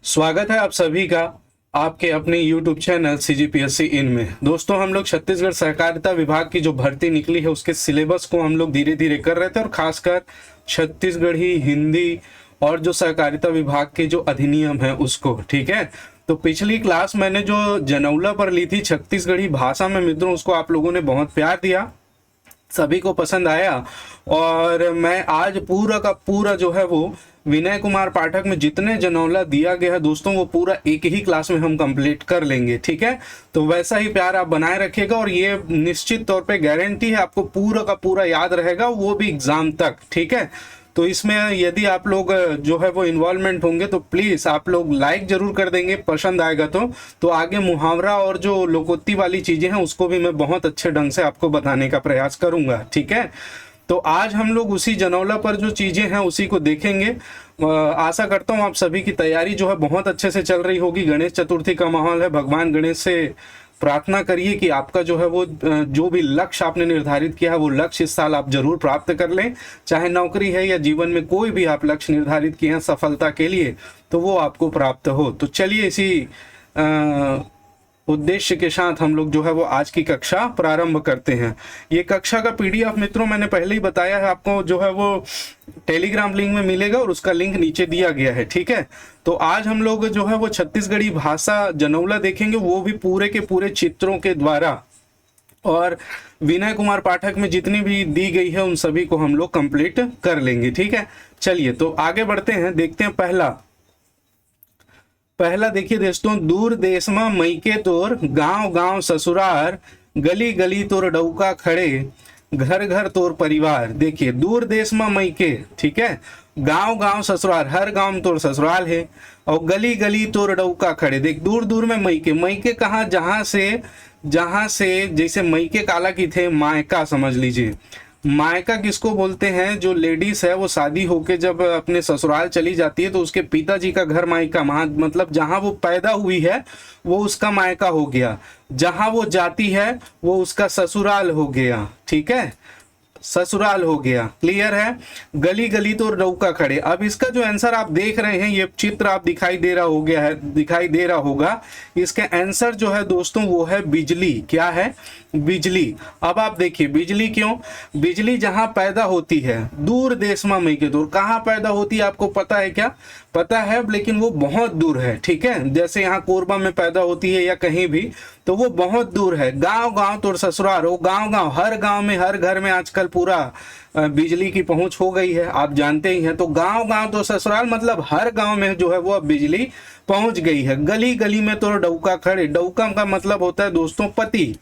स्वागत है आप सभी का आपके अपने YouTube चैनल CGPSC इन में। दोस्तों, हम लोग छत्तीसगढ़ सहकारिता विभाग की जो भर्ती निकली है उसके सिलेबस को हम लोग धीरे धीरे कर रहे थे, और खासकर छत्तीसगढ़ी हिंदी और जो सहकारिता विभाग के जो अधिनियम है उसको। ठीक है, तो पिछली क्लास मैंने जो जनौला पर ली थी छत्तीसगढ़ी भाषा में मित्रों, उसको आप लोगों ने बहुत प्यार दिया, सभी को पसंद आया। और मैं आज पूरा का पूरा जो है वो विनय कुमार पाठक में जितने जनौला दिया गया है दोस्तों, वो पूरा एक ही क्लास में हम कंप्लीट कर लेंगे। ठीक है, तो वैसा ही प्यार आप बनाए रखिएगा, और ये निश्चित तौर पे गारंटी है आपको पूरा का पूरा याद रहेगा, वो भी एग्जाम तक। ठीक है, तो इसमें यदि आप लोग जो है वो इन्वॉल्वमेंट होंगे तो प्लीज आप लोग लाइक जरूर कर देंगे, पसंद आएगा तो आगे मुहावरा और जो लोकोक्ति वाली चीजें हैं उसको भी मैं बहुत अच्छे ढंग से आपको बताने का प्रयास करूंगा। ठीक है, तो आज हम लोग उसी जनौला पर जो चीजें हैं उसी को देखेंगे। आशा करता हूँ आप सभी की तैयारी जो है बहुत अच्छे से चल रही होगी। गणेश चतुर्थी का माहौल है, भगवान गणेश से प्रार्थना करिए कि आपका जो है वो जो भी लक्ष्य आपने निर्धारित किया है वो लक्ष्य इस साल आप जरूर प्राप्त कर लें। चाहे नौकरी है या जीवन में कोई भी आप लक्ष्य निर्धारित किए हैं सफलता के लिए, तो वो आपको प्राप्त हो। तो चलिए इसी उद्देश्य के साथ हम लोग जो है वो आज की कक्षा प्रारंभ करते हैं। ये कक्षा का PDF मित्रों मैंने पहले ही बताया है आपको, जो है वो टेलीग्राम लिंक में मिलेगा और उसका लिंक नीचे दिया गया है। ठीक है, तो आज हम लोग जो है वो छत्तीसगढ़ी भाषा जनौला देखेंगे, वो भी पूरे के पूरे चित्रों के द्वारा, और विनय कुमार पाठक में जितनी भी दी गई है उन सभी को हम लोग कंप्लीट कर लेंगे। ठीक है, चलिए तो आगे बढ़ते हैं, देखते हैं पहला देखिए दोस्तों, दूर देश में मईके तोर गांव गांव ससुरार, गली गली तोर डौका खड़े, घर घर तोर परिवार। देखिए दूर देश में मईके, ठीक है, गांव गांव ससुराल, हर गांव में तोर ससुराल है, और गली गली तोर डौका खड़े। देख दूर दूर में मईके, मईके कहाँ, जहां से जैसे मईके काला की थे, मायका समझ लीजिए। मायका किसको बोलते हैं, जो लेडीज है वो शादी होके जब अपने ससुराल चली जाती है तो उसके पिताजी का घर मायका, मतलब जहां वो पैदा हुई है वो उसका मायका हो गया, जहां वो जाती है वो उसका ससुराल हो गया। ठीक है, ससुराल हो गया, क्लियर है। गली गली तो डौका खड़े। अब इसका जो आंसर आप देख रहे हैं, ये चित्र आप दिखाई दे रहा होगा, इसका आंसर जो है दोस्तों वो है बिजली। क्या है? बिजली। अब आप देखिए बिजली क्यों, बिजली जहां पैदा होती है दूर देश में मई के दूर, कहां पैदा होती है आपको पता है क्या? पता है, लेकिन वो बहुत दूर है। ठीक है, जैसे यहाँ कोरबा में पैदा होती है या कहीं भी, तो वो बहुत दूर है। गांव गांव तो ससुराल, वो गांव गांव, हर गांव में हर घर में आजकल पूरा बिजली की पहुंच हो गई है, आप जानते ही हैं। तो गांव गांव तो ससुराल मतलब हर गांव में जो है वो अब बिजली पहुंच गई है। गली गली में तो डौका खड़े, डौका का मतलब होता है दोस्तों पति।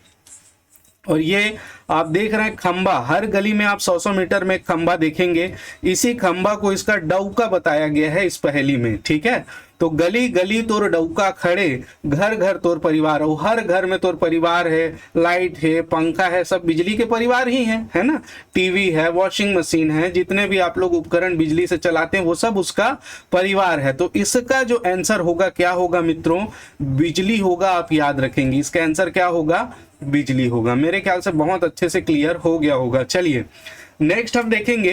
और ये आप देख रहे हैं खंबा, हर गली में आप 100-100 मीटर में खंबा देखेंगे, इसी खंबा को इसका डौका बताया गया है इस पहेली में। ठीक है, तो गली गली तोर डौका खड़े, घर घर तोर परिवार, और हर घर में तोर परिवार है, लाइट है, पंखा है, सब बिजली के परिवार ही है ना। टीवी है, वॉशिंग मशीन है, जितने भी आप लोग उपकरण बिजली से चलाते हैं वो सब उसका परिवार है। तो इसका जो आंसर होगा क्या होगा मित्रों, बिजली होगा। आप याद रखेंगे इसका आंसर क्या होगा, बिजली होगा। मेरे ख्याल से बहुत अच्छे से क्लियर हो गया होगा। चलिए नेक्स्ट हम देखेंगे,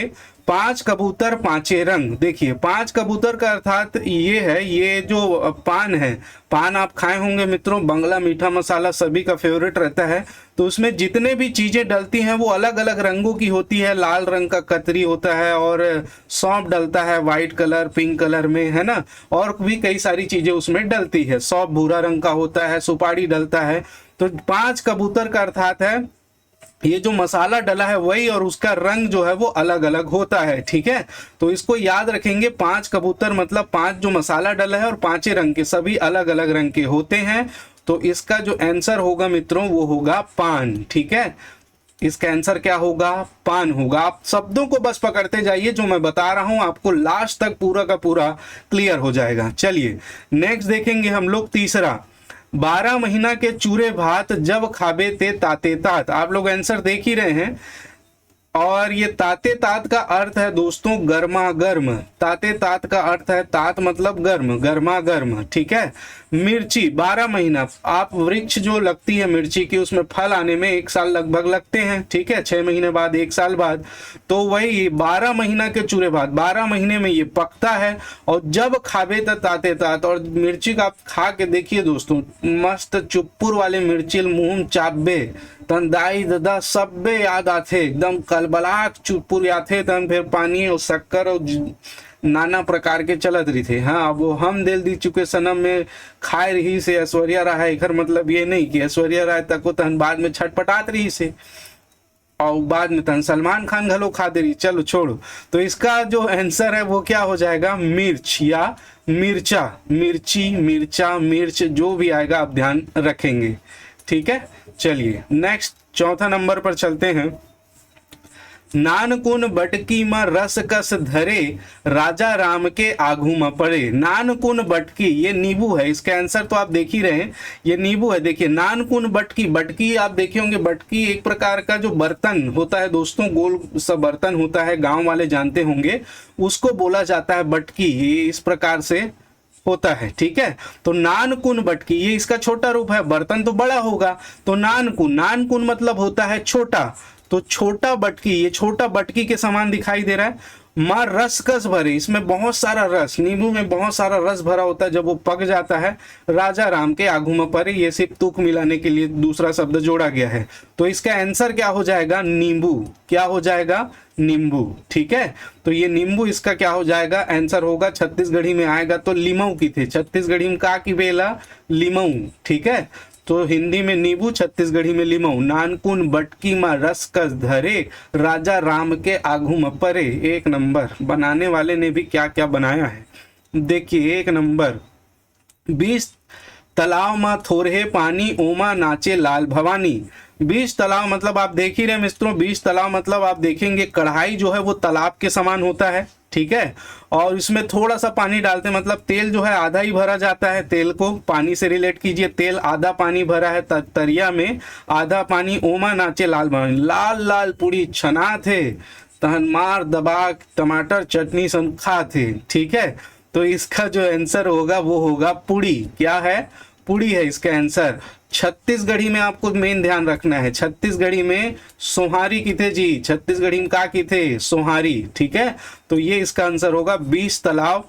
5 कबूतर पांचे रंग। देखिए 5 कबूतर का अर्थात ये है, ये जो पान है, पान आप खाए होंगे मित्रों, बंगला मीठा मसाला सभी का फेवरेट रहता है। तो उसमें जितने भी चीजें डलती हैं वो अलग अलग रंगों की होती है। लाल रंग का कतरी होता है, और सौंफ डलता है व्हाइट कलर, पिंक कलर में, है ना, और भी कई सारी चीजें उसमें डलती है। सौंफ भूरा रंग का होता है, सुपारी डलता है। तो 5 कबूतर का अर्थात है ये जो मसाला डला है वही, और उसका रंग जो है वो अलग अलग होता है। ठीक है, तो इसको याद रखेंगे, 5 कबूतर मतलब 5 जो मसाला डला है और 5 रंग के, सभी अलग अलग रंग के होते हैं। तो इसका जो आंसर होगा मित्रों वो होगा पान। ठीक है, इसका आंसर क्या होगा, पान होगा। आप शब्दों को बस पकड़ते जाइए, जो मैं बता रहा हूं आपको लास्ट तक पूरा का पूरा क्लियर हो जाएगा। चलिए नेक्स्ट देखेंगे हम लोग तीसरा, 12 महीना के चूरे भात जब खाबे ते ताते तात। आप लोग आंसर देख ही रहे हैं, और ये ताते तात का अर्थ है दोस्तों गर्मा गर्म। ताते तात का अर्थ है, तात मतलब गर्म, गर्मा गर्म, ठीक है। मिर्ची 12 महीना, आप वृक्ष जो लगती है मिर्ची की, उसमें फल आने में 1 साल लगभग लगते हैं, ठीक है, 6 महीने बाद, 1 साल बाद। तो वही 12 महीना के चूरे बाद 12 महीने में ये पकता है। और जब खाबे त ताते तात, और मिर्ची का आप खा के देखिए दोस्तों, मस्त चुप्पुर वाले मिर्ची मुंह में चाबे तन दाई दादा सब्बे याद आते, एकदम कलबलाट चुप्पुर आते, तन फिर पानी और शक्कर और नाना प्रकार के चलत रही थे। हाँ, वो हम दिल दी चुके सनम में खाए रही से ऐश्वर्या राय, एकर मतलब ये नहीं कि ऐश्वर्या राय तक को तहन बाद में छटपटात रही से, और बाद में तहन सलमान खान घलो खा दे रही। चलो छोड़ो, तो इसका जो आंसर है वो क्या हो जाएगा, मिर्च या मिर्चा, मिर्ची, मिर्चा, मिर्च, जो भी आएगा आप ध्यान रखेंगे, ठीक है। चलिए नेक्स्ट चौथा नंबर पर चलते हैं। नानकुन बटकी में रस कस धरे, राजा राम के आगू में पड़े। नानकुन बटकी, ये नींबू है, इसका आंसर तो आप देख ही रहे हैं, ये नींबू है। देखिए नानकुन बटकी, बटकी आप देखे होंगे, बटकी एक प्रकार का जो बर्तन होता है दोस्तों, गोल सा बर्तन होता है, गांव वाले जानते होंगे, उसको बोला जाता है बटकी। ये इस प्रकार से होता है, ठीक है। तो नानकुन बटकी, ये इसका छोटा रूप है, बर्तन तो बड़ा होगा, तो नानकुन, नानकुन मतलब होता है छोटा, तो छोटा बटकी, ये छोटा बटकी के समान दिखाई दे रहा है। मां रस कस भरे, इसमें बहुत सारा रस, नींबू में बहुत सारा रस भरा होता है, जब वो पक जाता है, राजा राम के आगू में पड़े, ये सिर्फ तुक मिलाने के लिए दूसरा शब्द जोड़ा गया है। तो इसका आंसर क्या हो जाएगा, नींबू। क्या हो जाएगा, नींबू, ठीक है। तो ये नींबू इसका क्या हो जाएगा, आंसर होगा। छत्तीसगढ़ी में आएगा तो लीमऊ की थे, छत्तीसगढ़ी में का की बेला, लीमऊ, ठीक है। तो हिंदी में नींबू, छत्तीसगढ़ी में लीमऊ। नानकुन बटकी में रस कस धरे, राजा राम के आगू में परे। एक नंबर, बनाने वाले ने भी क्या क्या बनाया है देखिए, एक नंबर। 20 तालाब में थोड़े पानी, ओमा नाचे लाल भवानी। 20 तालाब मतलब आप देख ही रहे मित्रों, 20 तालाब मतलब आप देखेंगे कढ़ाई जो है वो तालाब के समान होता है, ठीक है। और इसमें थोड़ा सा पानी डालते हैं, मतलब तेल जो है आधा ही भरा जाता है, तेल को पानी से रिलेट कीजिए, तेल आधा पानी भरा है तरिया में, आधा पानी। ओमा नाचे लाल भवानी, लाल लाल पूरी छना थे, तहन मार दबा टमाटर चटनी सब खा थे, ठीक है। तो इसका जो आंसर होगा वो होगा पुड़ी। क्या है, पुड़ी है इसका आंसर। छत्तीसगढ़ी में आपको मेन ध्यान रखना है, छत्तीसगढ़ी में सोहारी की थे जी, छत्तीसगढ़ी में का की थे, सोहारी, ठीक है। तो ये इसका आंसर होगा। 20 तालाब,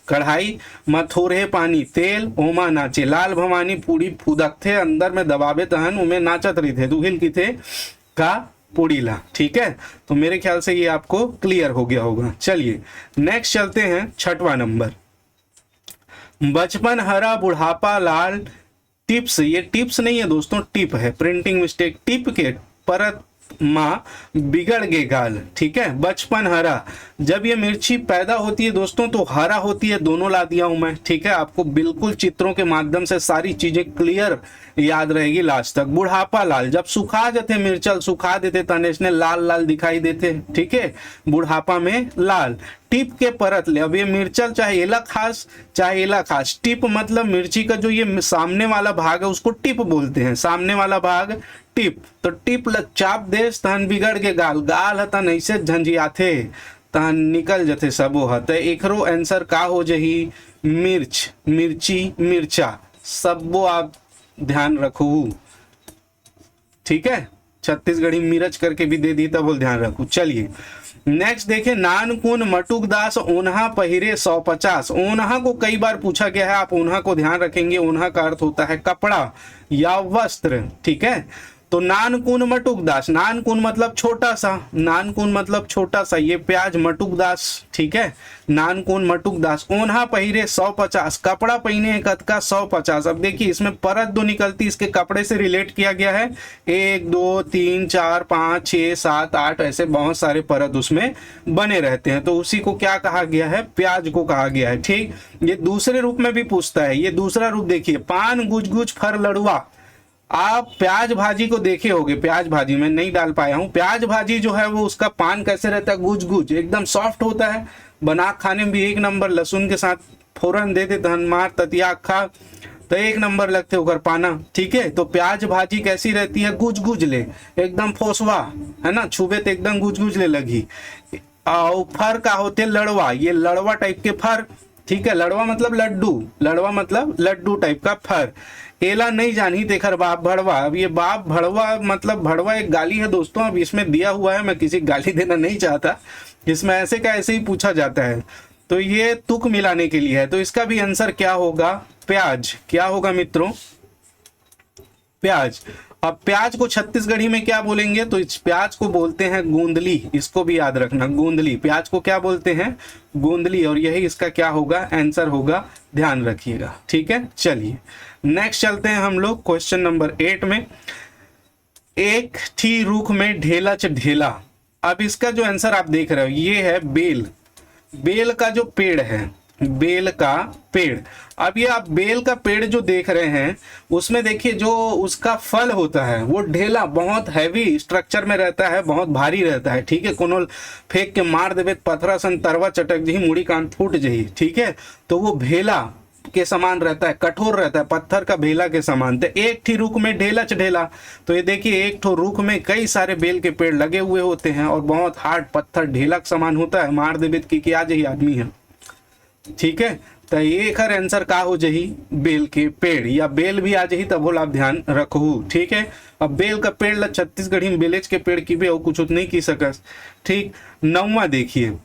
कढ़ाई, मथोरे पानी, तेल, ओमा नाचे लाल भवानी, पूड़ी फूदक थे, अंदर में दबावे तहन उमें नाचत रही थे, दुहिल की थे का पुड़ीला, ठीक है। तो मेरे ख्याल से ये आपको क्लियर हो गया होगा। चलिए नेक्स्ट चलते हैं, छठवां नंबर। बचपन हरा बुढ़ापा लाल, टिप्स, ये टिप्स नहीं है दोस्तों, टिप है, प्रिंटिंग मिस्टेक, टिप के परत माँ बिगड़ गे गाल, ठीक है। बचपन हरा, जब ये मिर्ची पैदा होती है दोस्तों तो हरा होती है, दोनों ला दिया हूं मैं, ठीक है। आपको बिल्कुल चित्रों के माध्यम से सारी चीजें क्लियर याद रहेगी लास्ट तक। बुढ़ापा लाल, जब सुखा जाते मिर्चल, सुखा देते तनेश ने, लाल लाल दिखाई देते, ठीक है, बुढ़ापा में लाल। टिप के परत ले, अब ये मिर्चल चाहे एला खास चाहे एला खास, टिप मतलब मिर्ची का जो ये सामने वाला भाग है उसको टिप बोलते हैं, सामने वाला भाग टिप। तो टिप चाप देश तहन बिगड़ के गाल, गाल तन ऐसे झंझियाथे तहन निकल जथे सबो हते। एकरो आंसर का हो जही, मिर्च, मिर्ची, मिर्चा, सबो आप ध्यान रखो, ठीक है। छत्तीसगढ़ी मिर्च करके भी दे दी तब बोल ध्यान रखो। चलिए नेक्स्ट देखें, नानकुन मटुक दास ओन्हा पहिरे 150। ओन्हा को कई बार पूछा गया है, आप ओन्हा को ध्यान रखेंगे, ओन्हा का अर्थ होता है कपड़ा या वस्त्र, ठीक है। तो नानकुन मटुक दास, नानकुन मतलब छोटा सा, नानकुन मतलब छोटा सा, ये प्याज मटुक दास, ठीक है, नानकुन मटुक दास। ओन्हा पहिरे 150, कपड़ा पहने कद का 150। अब देखिए इसमें परत दो निकलती, इसके कपड़े से रिलेट किया गया है, 1 2 3 4 5 6 7 8 ऐसे बहुत सारे परत उसमें बने रहते हैं, तो उसी को क्या कहा गया है, प्याज को कहा गया है, ठीक। ये दूसरे रूप में भी पूछता है, ये दूसरा रूप देखिए, पान गुज गुज फर लड़ुआ। आप प्याज भाजी को देखे होंगे, प्याज भाजी मैं नहीं डाल पाया हूं, प्याज भाजी जो है वो उसका पान कैसे रहता है, गुज गुज, एकदम सॉफ्ट होता है, बना खाने में भी एक नंबर, लहसुन के साथ फोरन दे दे धनमार ततिया खा तो 1 नंबर लगते ओकर पाना। ठीक है, तो प्याज भाजी कैसी रहती है, गुज गुज ले, एकदम फोसवा, है ना, छुबे तो एकदम गुज गुज ले लगी। और फर का होते लड़वा, ये लड़वा टाइप के फर। ठीक है, लड़वा मतलब लड्डू, लड़वा मतलब लड्डू टाइप का फर। एला नहीं जानी तेखर बाप भड़वा। अब ये बाप भड़वा मतलब भड़वा एक गाली है दोस्तों, अब इसमें दिया हुआ है, मैं किसी गाली देना नहीं चाहता, इसमें ऐसे का ऐसे ही पूछा जाता है, तो ये तुक मिलाने के लिए है। तो इसका भी आंसर क्या होगा, प्याज। क्या होगा मित्रों, प्याज। अब प्याज को छत्तीसगढ़ी में क्या बोलेंगे, तो इस प्याज को बोलते हैं गोंदली, इसको भी याद रखना, गोंदली। प्याज को क्या बोलते हैं, गोंदली, और यही इसका क्या होगा, आंसर होगा, ध्यान रखिएगा। ठीक है, चलिए नेक्स्ट चलते हैं हम लोग क्वेश्चन नंबर 8 में। एक थी रूख में ढेला च ढेला। अब इसका जो आंसर आप देख रहे हो ये है बेल, बेल का जो पेड़ है, बेल का पेड़। अब ये आप बेल का पेड़ जो देख रहे हैं उसमें देखिए जो उसका फल होता है वो ढेला, बहुत हैवी स्ट्रक्चर में रहता है, बहुत भारी रहता है। ठीक है, कोनो फेंक के मार देवे पथरा सन तरवा चटक जही, मुड़ी कान फूट जही। ठीक है, तो वो भेला के समान रहता है, कठोर रहता है, पत्थर का भेला के समान। तो एक थी रुख में ढेला च ढेला, तो ये देखिए एक ठो रुख में कई सारे बेल के पेड़ लगे हुए होते हैं और बहुत हार्ड पत्थर ढेला के समान होता है, मार देवे की आ जही आदमी है। ठीक है, तो ये खर आंसर का हो जही, बेल के पेड़, या बेल भी आ जही तब बोला, आप ध्यान रखू। ठीक है, अब बेल का पेड़ ला छत्तीसगढ़ी में बेलेज के पेड़ की भी और कुछ नहीं की सकस। ठीक, 9वां देखिए,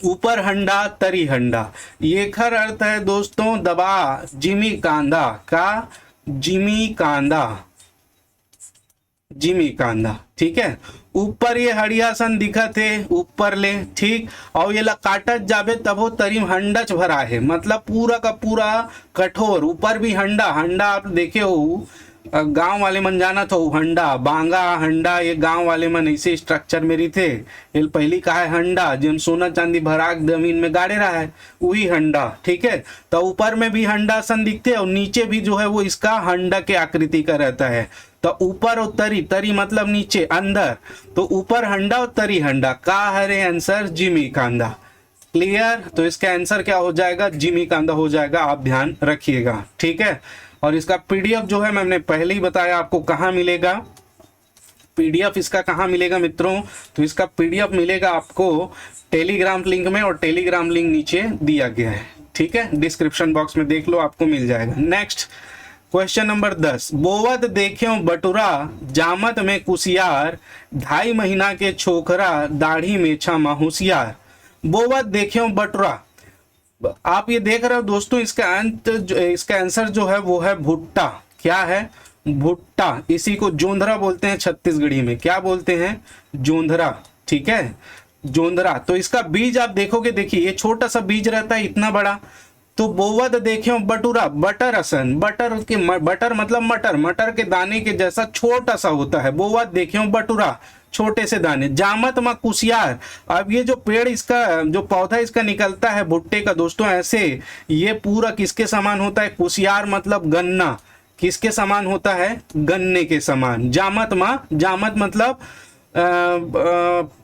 ऊपर हंडा तरी हंडा। ये खर अर्थ है दोस्तों दबा, जिमी कांदा का, जिमी कांदा, जिमी कांदा। ठीक है, ऊपर ये हड़िया सन दिखत है, ऊपर ले। ठीक, और ये ला काटत जाबे तब हो तरीम हंडच भरा है, मतलब पूरा का पूरा कठोर, ऊपर भी हंडा। हंडा आप देखे हो, गांव वाले मन जाना तो हंडा, बांगा हंडा, ये गांव वाले मन ऐसे स्ट्रक्चर में रही थे। ये पहली कहा है हंडा, जिन सोना चांदी भरा जमीन में गाड़े रहा है, वही हंडा। ठीक है, तो ऊपर में भी हंडा सन दिखते और नीचे भी जो है वो इसका हंडा के आकृति का रहता है। तो ऊपर और तरी, तरी मतलब नीचे अंदर, तो ऊपर हंडा और तरी हंडा का हरे आंसर जिमी कांदा। क्लियर, तो इसका आंसर क्या हो जाएगा, जिमी कांदा हो जाएगा, आप ध्यान रखिएगा। ठीक है, और इसका पीडीएफ जो है मैंने पहले ही बताया आपको कहाँ मिलेगा, पीडीएफ इसका कहाँ मिलेगा मित्रों, तो इसका पीडीएफ मिलेगा आपको टेलीग्राम लिंक में, और टेलीग्राम लिंक नीचे दिया गया है। ठीक है, डिस्क्रिप्शन बॉक्स में देख लो, आपको मिल जाएगा। नेक्स्ट क्वेश्चन नंबर 10, बोवत देख्यो बटुरा जामत में कुसियार, 2.5 महीना के छोकरा दाढ़ी में छमा होशियार। बोवत देख्यो बटुरा, आप ये देख रहे हो दोस्तों, इसका आंसर जो है वो है भुट्टा। क्या है, भुट्टा। इसी को जोंधरा बोलते हैं छत्तीसगढ़ी में, क्या बोलते हैं, जोंधरा। ठीक है, जोंधरा। तो इसका बीज आप देखोगे, देखिए ये छोटा सा बीज रहता है, इतना बड़ा। तो बोवत देखियो बटुरा, बटर असन, बटर मतलब मटर, मटर के दाने के जैसा छोटा सा होता है। बोवत देखियो बटुरा, छोटे से दाने। जामत मा कुसियार, अब ये जो पेड़ इसका, जो पौधा इसका निकलता है भुट्टे का दोस्तों, ऐसे ये पूरा किसके समान होता है, कुसियार मतलब गन्ना, किसके समान होता है, गन्ने के समान। जामत मा, जामत मतलब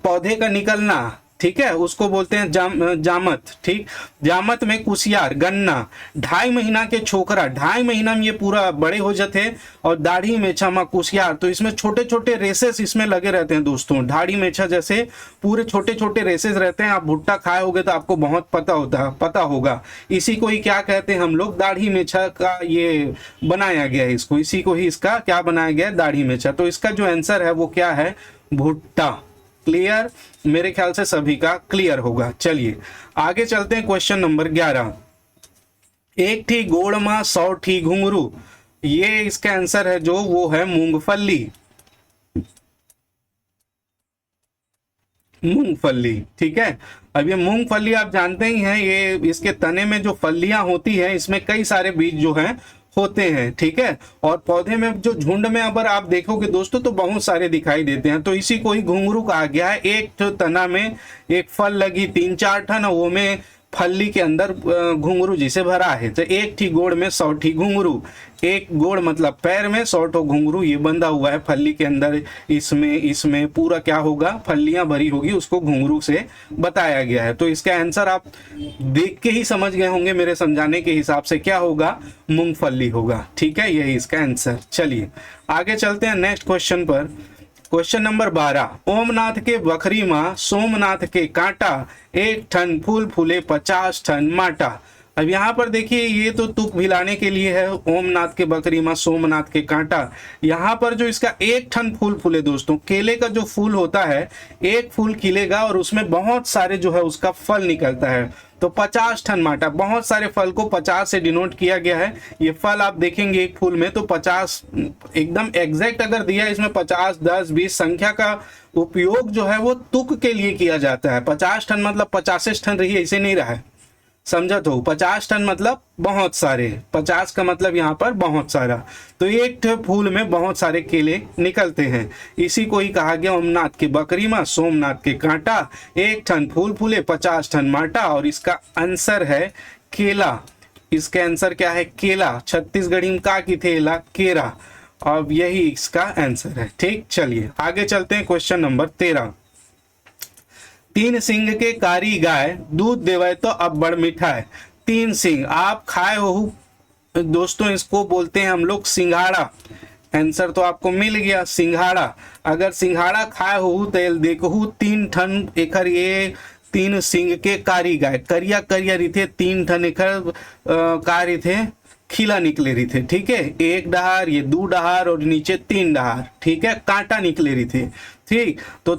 पौधे का निकलना। ठीक है, उसको बोलते हैं जामत। ठीक, जामत में कुसियार, गन्ना। 2.5 महीना के छोकरा, 2.5 महीना में ये पूरा बड़े हो जाते, और दाढ़ी मेछा मा कुसियार, तो इसमें छोटे छोटे रेसेस इसमें लगे रहते हैं दोस्तों, दाढ़ी मेछा जैसे पूरे छोटे छोटे रेसेस रहते हैं। आप भुट्टा खाए होगे तो आपको बहुत पता होगा। इसी को ही क्या कहते हैं हम लोग, दाढ़ी मेछा का ये बनाया गया है, इसको, इसी को ही इसका क्या बनाया गया है, दाढ़ी मेछा। तो इसका जो आंसर है वो क्या है, भुट्टा। क्लियर, मेरे ख्याल से सभी का क्लियर होगा। चलिए आगे चलते हैं, क्वेश्चन नंबर 11, एक थी गोड़ मां 100 थी घुंघरू। ये इसका आंसर है जो वो है मूंगफली, मूंगफली। ठीक है, अब ये मूंगफली आप जानते ही हैं, ये इसके तने में जो फलियां होती हैं इसमें कई सारे बीज जो हैं होते हैं। ठीक है, और पौधे में जो झुंड में अगर आप देखोगे दोस्तों तो बहुत सारे दिखाई देते हैं, तो इसी को ही घुंघरू कहा गया है। एक तना में एक फल लगी 3-4 ठन, वो में फल्ली के अंदर घुंघरू जिसे भरा है। तो एक ठी गोड़ में 100 ठी घुंघरू, एक गोड़ मतलब पैर में 100 ठो घुंघरू ये बंधा हुआ है फल्ली के अंदर। इसमें पूरा क्या होगा, फल्लियां भरी होगी, उसको घुंघरू से बताया गया है। तो इसका आंसर आप देख के ही समझ गए होंगे मेरे समझाने के हिसाब से, क्या होगा, मूंगफली होगा। ठीक है, यही इसका आंसर। चलिए आगे चलते हैं नेक्स्ट क्वेश्चन पर। क्वेश्चन नंबर 12, ओमनाथ के बखरी माँ सोमनाथ के कांटा, एक ठन फूल फूले 50 ठन माटा। अब यहाँ पर देखिए ये तो तुक भिलाने के लिए है, ओमनाथ के बकरी माँ सोमनाथ के कांटा। यहाँ पर जो इसका एक ठन फूल फूले दोस्तों, केले का जो फूल होता है, एक फूल खिलेगा और उसमें बहुत सारे जो है उसका फल निकलता है। तो 50 ठन माटा, बहुत सारे फल को 50 से डिनोट किया गया है। ये फल आप देखेंगे एक फूल में तो 50 एकदम एग्जैक्ट अगर दिया है इसमें 50, 10, 20 संख्या का उपयोग जो है वो तुक के लिए किया जाता है। 50 टन मतलब 50 टन रही, ऐसे नहीं रहा है, समझा। तो 50 टन मतलब बहुत सारे, 50 का मतलब यहाँ पर बहुत सारा। तो एक फूल में बहुत सारे केले निकलते हैं, इसी को ही कहा गया ओमनाथ की बकरी माँ सोमनाथ के कांटा, एक ठन फूल फूले 50 टन माटा। और इसका आंसर है केला। इसका आंसर क्या है, केला। छत्तीसगढ़ी में का की थेला केरा। अब यही इसका आंसर है। ठीक, चलिए आगे चलते हैं। क्वेश्चन नंबर 13, तीन सिंह के कारी गाय, दूध देवे तो अब बड़ मीठा है। तीन सिंह आप खाए हो दोस्तों, इसको बोलते हैं हम लोग सिंघाड़ा। आंसर तो आपको मिल गया, सिंघाड़ा। अगर सिंघाड़ा खाए हो तो देखो 3 ठन एकर ये तीन सिंह के कारी गाय, करिया करिया रिथे, 3 ठन एकर का रिथे खिला निकले रही थे। ठीक है, एक डहार, ये 2 डहार और नीचे 3 डहार। ठीक है, कांटा निकले रही थे। ठीक, तो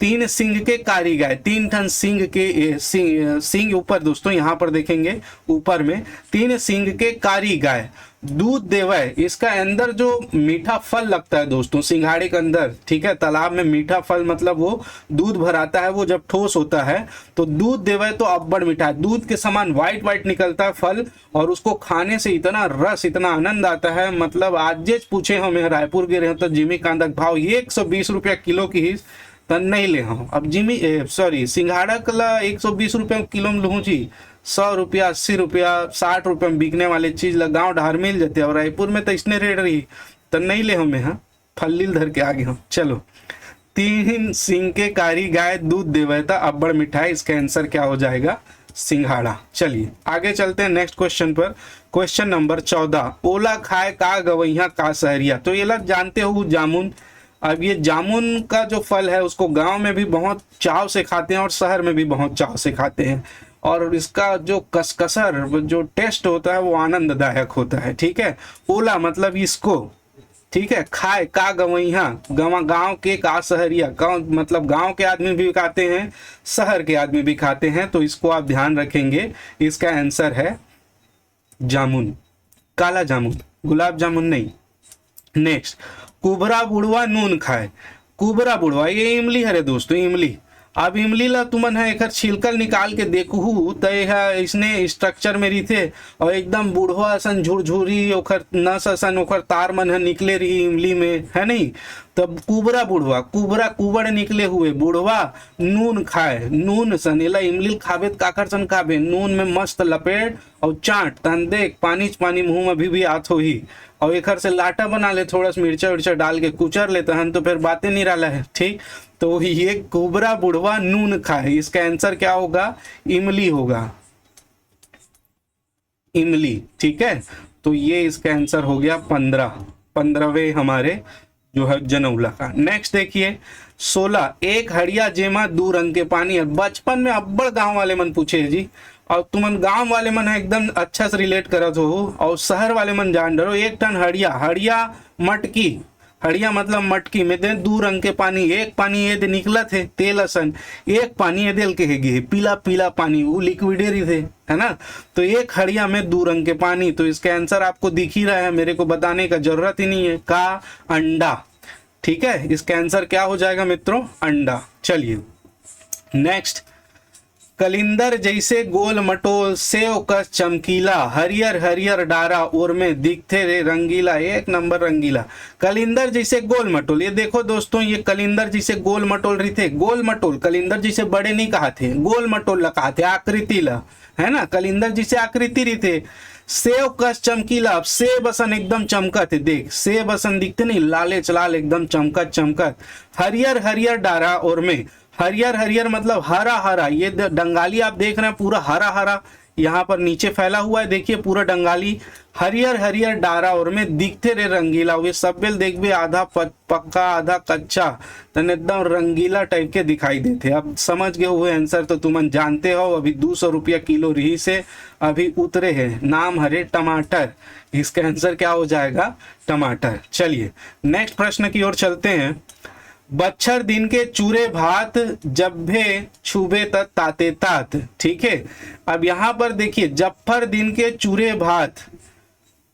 3 सिंह के कारी गाय, 3 ठन सिंह के सिंह ऊपर दोस्तों यहाँ पर देखेंगे ऊपर में 3 सिंह के कारी गाय, दूध देवे। इसका अंदर जो मीठा फल लगता है दोस्तों सिंघाड़े के अंदर, ठीक है, तालाब में मीठा फल मतलब वो दूध भराता है, वो जब ठोस होता है तो दूध देवे तो अब्बड़ मीठा है। दूध के समान व्हाइट व्हाइट निकलता है फल, और उसको खाने से इतना रस, इतना आनंद आता है। मतलब आज पूछे हमें रायपुर के रहे तो जिमी कांदा भाव 120 रुपया किलो की ही तन नहीं ले हम। अब जिमी सॉरी सिंघाड़ा कला 120 रुपया किलो में लूँ जी, 100 रुपया, 80 रुपया, 60 रुपया में बिकने वाले चीज गाँव ढार मिल जाते हैं, और रायपुर में तो इसने रेट रही तो नहीं ले हमें। हाँ, फल्लील धर के आगे हम। चलो, 3 सिंह के कारी गाय, दूध देवे था अब्बड़ मिठाई। इसका आंसर क्या हो जाएगा, सिंघाड़ा। चलिए आगे चलते हैं नेक्स्ट क्वेश्चन पर। क्वेश्चन नंबर 14, ओला खाए का गवैया का सहरिया। तो ये लोग जानते हो जामुन। अब ये जामुन का जो फल है उसको गांव में भी बहुत चाव से खाते हैं और शहर में भी बहुत चाव से खाते हैं, और इसका जो कसकसर जो टेस्ट होता है वो आनंददायक होता है। ठीक है, ओला मतलब इसको, ठीक है, खाए का गवैया, गांव के का सहरिया, गाँव मतलब गांव के आदमी भी खाते हैं, शहर के आदमी भी खाते हैं। तो इसको आप ध्यान रखेंगे, इसका आंसर है जामुन, काला जामुन, गुलाब जामुन नहीं। नेक्स्ट, कुबरा बुढ़वा नून खाए। कुबरा बुढ़वा ये इमली है रे दोस्तों, इमली। अब इमली ला तुमन है एक छिलकल निकाल के देखू तो इसने स्ट्रक्चर में रही थे, और एकदम बुढ़वा असन झुरझुरी ओखर नस असन ओखर तार मन है निकले रही इमली में, है नहीं। तब कुबरा बुढ़वा, कुबरा कुबड़ निकले हुए, बुढ़वा नून खाए, नून सन एला इमली खाबे तो काकर सन खाबे, नून में मस्त लपेट और चाट तन देख पानी पानी मुंह में भी आत हो ही, और एक से लाटा बना ले, थोड़ा सा मिर्चा उर्चा डाल के कुचर लेते हैं तो फिर बातें नहीं रहा है। ठीक, तो ये कुबरा बुढ़वा नून खाए, इसका आंसर क्या होगा, इमली होगा, इमली। ठीक है, तो ये इसका आंसर हो गया 15वें हमारे जो है जनौला का। नेक्स्ट देखिए 16, एक हड़िया जेमा 2 रंग के पानी। बचपन में अब्बड़ गांव वाले मन पूछे जी, और तुमन गांव वाले मन एकदम अच्छा से रिलेट करत हो, और शहर वाले मन जान डरो। एक टन हड़िया, हड़िया मटकी, हड़िया मतलब मटकी में दे 2 रंग के पानी, एक पानी ये दे निकलत है तेल असन, एक पानी ये देल के है पीला पीला पानी, वो लिक्विडेरी थे, है ना। तो एक हड़िया में 2 रंग के पानी। तो इसका आंसर आपको दिख ही रहा है, मेरे को बताने का जरूरत ही नहीं है, का अंडा। ठीक है, इसका आंसर क्या हो जाएगा मित्रों, अंडा। चलिए नेक्स्ट कलिंदर जैसे गोल मटोल, सेव कस चमकीला, हरियर हरियर डारा ओर में दिखते रे रंगीला, एक नंबर रंगीला। कलिंदर जैसे गोल मटोल, ये देखो दोस्तों, ये कलिंदर जैसे गोल मटोल रही थे, गोल मटोल, कलिंदर जैसे बड़े नहीं कहा थे, गोल मटोल ला कहा थे, आकृति ला, है ना, कलिंदर जैसे आकृति रही थे। सेव कस चमकीला, अब सेब असन एकदम चमकत है, देख सेब असन दिखते नहीं, लाले लाल एकदम चमकत चमकत। हरियर हरियर डारा और में, हरियर हरियर मतलब हरा हरा, ये डंगाली आप देख रहे हैं पूरा हरा हरा यहाँ पर नीचे फैला हुआ है, देखिए पूरा डंगाली। हरियर हरियर डारा और में दिखते रे रंगीला, वे सब बेल देख भी आधा पक्का आधा कच्चा, तन एकदम रंगीला टाइप के दिखाई देते। अब समझ गए हुए आंसर तो तुम जानते हो। अभी 200 रुपया किलो रही से अभी उतरे हैं, नाम हरे टमाटर, इसका आंसर क्या हो जाएगा, टमाटर। चलिए नेक्स्ट प्रश्न की ओर चलते हैं। बच्छर दिन के चूरे भात, जब भे छुबे तत ताते तात, ठीक है। अब यहां पर देखिए, जफर दिन के चूरे भात,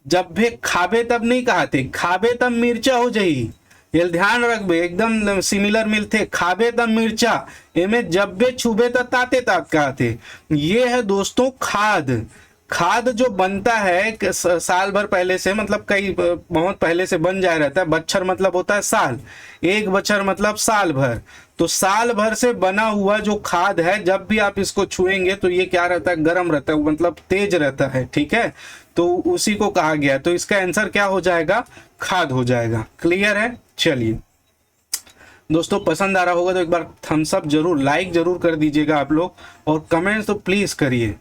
जब भे खाबे तब नहीं कहते, खाबे तब मिर्चा हो जाई, ये ध्यान रखबे, एकदम सिमिलर मिलते, खाबे तब मिर्चा, एमे जब भे छुबे तब ताते तात कहते। ये है दोस्तों खाद। खाद जो बनता है साल भर पहले से, मतलब कई बहुत पहले से बन जाया रहता है। बच्छर मतलब होता है साल, एक बच्छर मतलब साल भर, तो साल भर से बना हुआ जो खाद है, जब भी आप इसको छुएंगे तो ये क्या रहता है, गर्म रहता है, मतलब तेज रहता है, ठीक है, तो उसी को कहा गया। तो इसका आंसर क्या हो जाएगा, खाद हो जाएगा। क्लियर है। चलिए दोस्तों, पसंद आ रहा होगा तो एक बार थम्स अप जरूर, लाइक जरूर कर दीजिएगा आप लोग, और कमेंट तो प्लीज करिए।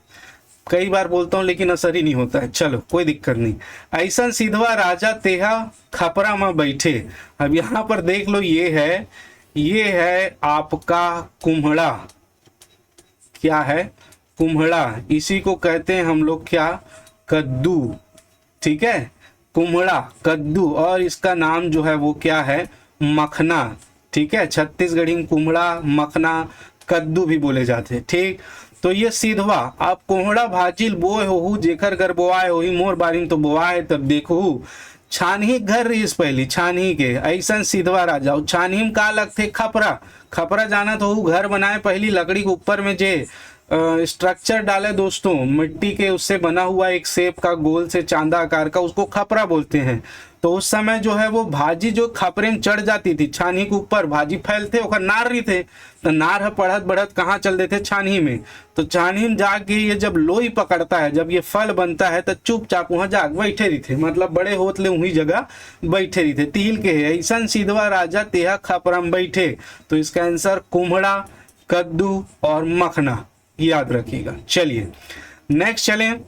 कई बार बोलता हूं लेकिन असर ही नहीं होता है, चलो कोई दिक्कत नहीं। ऐसा सीधवा राजा तेहा खपरा में बैठे। अब यहां पर देख लो, ये है आपका कुम्हड़ा। क्या है, कुम्हड़ा, इसी को कहते हैं हम लोग क्या, कद्दू, ठीक है, कुम्हड़ा कद्दू, और इसका नाम जो है वो क्या है, मखना, ठीक है। छत्तीसगढ़ी में कुम्हड़ा, मखना, कद्दू भी बोले जाते हैं, ठीक। तो ये सीधवा, आप कोहड़ा भाजिल बोए हो, जेकर घर बोआए हो, मोर बारिम तो बोआए तब देखो, छानही घर रहीस पहली, छानही के ऐसा सीधवा राजा। छानही में का लगते, खपरा, खपरा जाना तो घर बनाए पहली लकड़ी के ऊपर में जे स्ट्रक्चर डाले दोस्तों, मिट्टी के उससे बना हुआ एक सेप का गोल से चांदा आकार का, उसको खपरा बोलते हैं। तो उस समय जो है वो भाजी जो खपरे में चढ़ जाती थी, छानही के ऊपर भाजी फैलते, और नार रही थे, तो नार है पढ़त बढ़त कहाँ चल देते, छानही में। तो छानही में जाके ये जब लोई पकड़ता है, जब ये फल बनता है, तो चुपचाप वहां जाग बैठे रही थे, मतलब बड़े होतले वही जगह बैठे रही थे। तिल के है ऐसा सीधवा राजा तेहा खपरा में बैठे। तो इसका आंसर कुम्हड़ा, कद्दू और मखना, याद रखिएगा। चलिए नेक्स्ट चलें,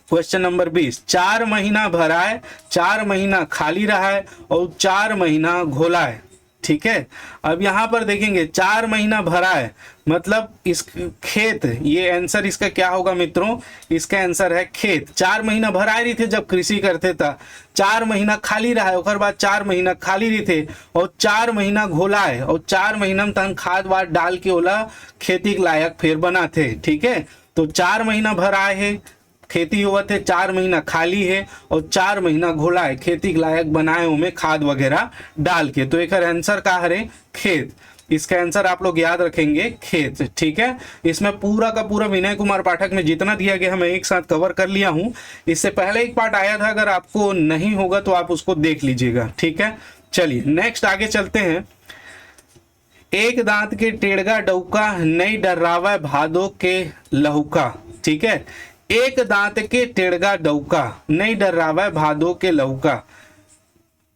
क्वेश्चन नंबर 20। 4 महीना भराए, 4 महीना खाली रहा है, और 4 महीना घोला है, ठीक है। अब यहां पर देखेंगे 4 महीना भरा है मतलब इस खेत, ये आंसर इसका क्या होगा मित्रों, इसका आंसर है खेत। 4 महीना भराए रही थे जब कृषि करते था, 4 महीना खाली रहा है, और बाद 4 महीना खाली रही थे, और 4 महीना घोला है, और 4 महीना में तन खाद वाद डाल के ओला खेती के लायक फिर बना थे, ठीक है। तो 4 महीना भराए है, खेती हुआ थे, 4 महीना खाली है, और 4 महीना घोला है, खेती के लायक बनाए में खाद वगैरह डाल के। तो एक आंसर का है खेत, इसका आंसर आप लोग याद रखेंगे खेत, ठीक है। इसमें पूरा का पूरा विनय कुमार पाठक में जितना दिया गया मैं एक साथ कवर कर लिया हूं। इससे पहले एक पार्ट आया था, अगर आपको नहीं होगा तो आप उसको देख लीजिएगा, ठीक है। चलिए नेक्स्ट आगे चलते हैं। एक दांत के टेढ़गा डौका, नहीं डर्रावा भादो के लहुका, ठीक है। एक दांत के टेढ़गा डौका, नहीं डर्रावा भादो के लहुका।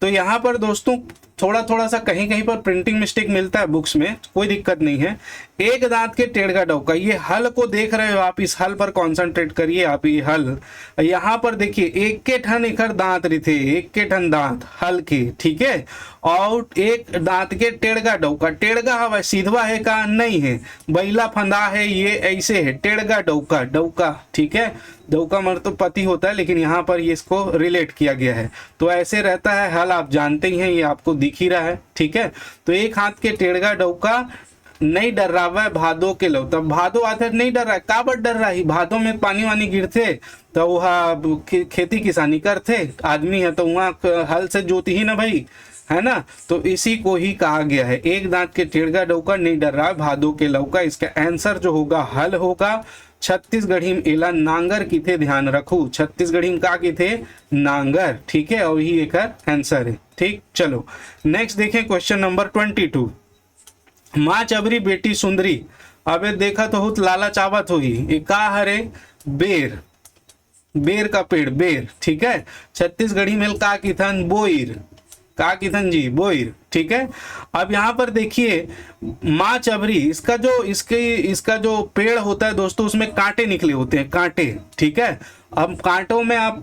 तो यहां पर दोस्तों थोड़ा सा कहीं कहीं पर प्रिंटिंग मिस्टेक मिलता है बुक्स में, कोई दिक्कत नहीं है। एक दांत के टेढ़गा डौका, ये हल को देख रहे हो आप, इस हल पर कॉन्सेंट्रेट करिए आप। ये हल यहाँ पर देखिए, एक के ठन इखर दांत रही थे, एक के ठन दांत हल के, ठीक है। और एक दांत के टेढ़गा डौका, टेढ़गा हवा सीधवा है का नहीं है, बैला फंदा है, ये ऐसे है, टेढ़गा डौका, डौका, ठीक है। डौका मर तो पति होता है, लेकिन यहाँ पर ये इसको रिलेट किया गया है। तो ऐसे रहता है हल, आप जानते ही हैं, ये आपको दिख ही रहा है, ठीक है। तो एक हाथ के टेढ़गा डौका, नहीं डर रहा है भादो के लो। तब भादो आते नहीं डर रहा है, का बट डर रहा है, भादो में पानी वानी गिरते तो वहाँ खेती किसानी करते, आदमी है तो वहाँ हल से जोती ही ना भाई, है ना। तो इसी को ही कहा गया है, एक दांत के टेढ़ा डौका नहीं डर रहा भादो के लौका। इसका आंसर जो होगा हल होगा। छत्तीसगढ़ी में एला नांगर की थे ध्यान रखू, छत्तीसगढ़ी में का की थे नांगर, ठीक है, और ही एक आंसर है। ठीक, चलो नेक्स्ट देखें क्वेश्चन नंबर 22। माँ चबरी बेटी सुंदरी, अबे देखा तो हुत लाला चावत हुई, ये का हरे बेर, बेर का पेड़ बेर, ठीक है। छत्तीसगढ़ी में का की थन बोईर, का की थन जी बोईर, ठीक है। अब यहाँ पर देखिए माँ चबरी, इसका जो पेड़ होता है दोस्तों उसमें कांटे निकले होते हैं, कांटे, ठीक है। अब कांटों में आप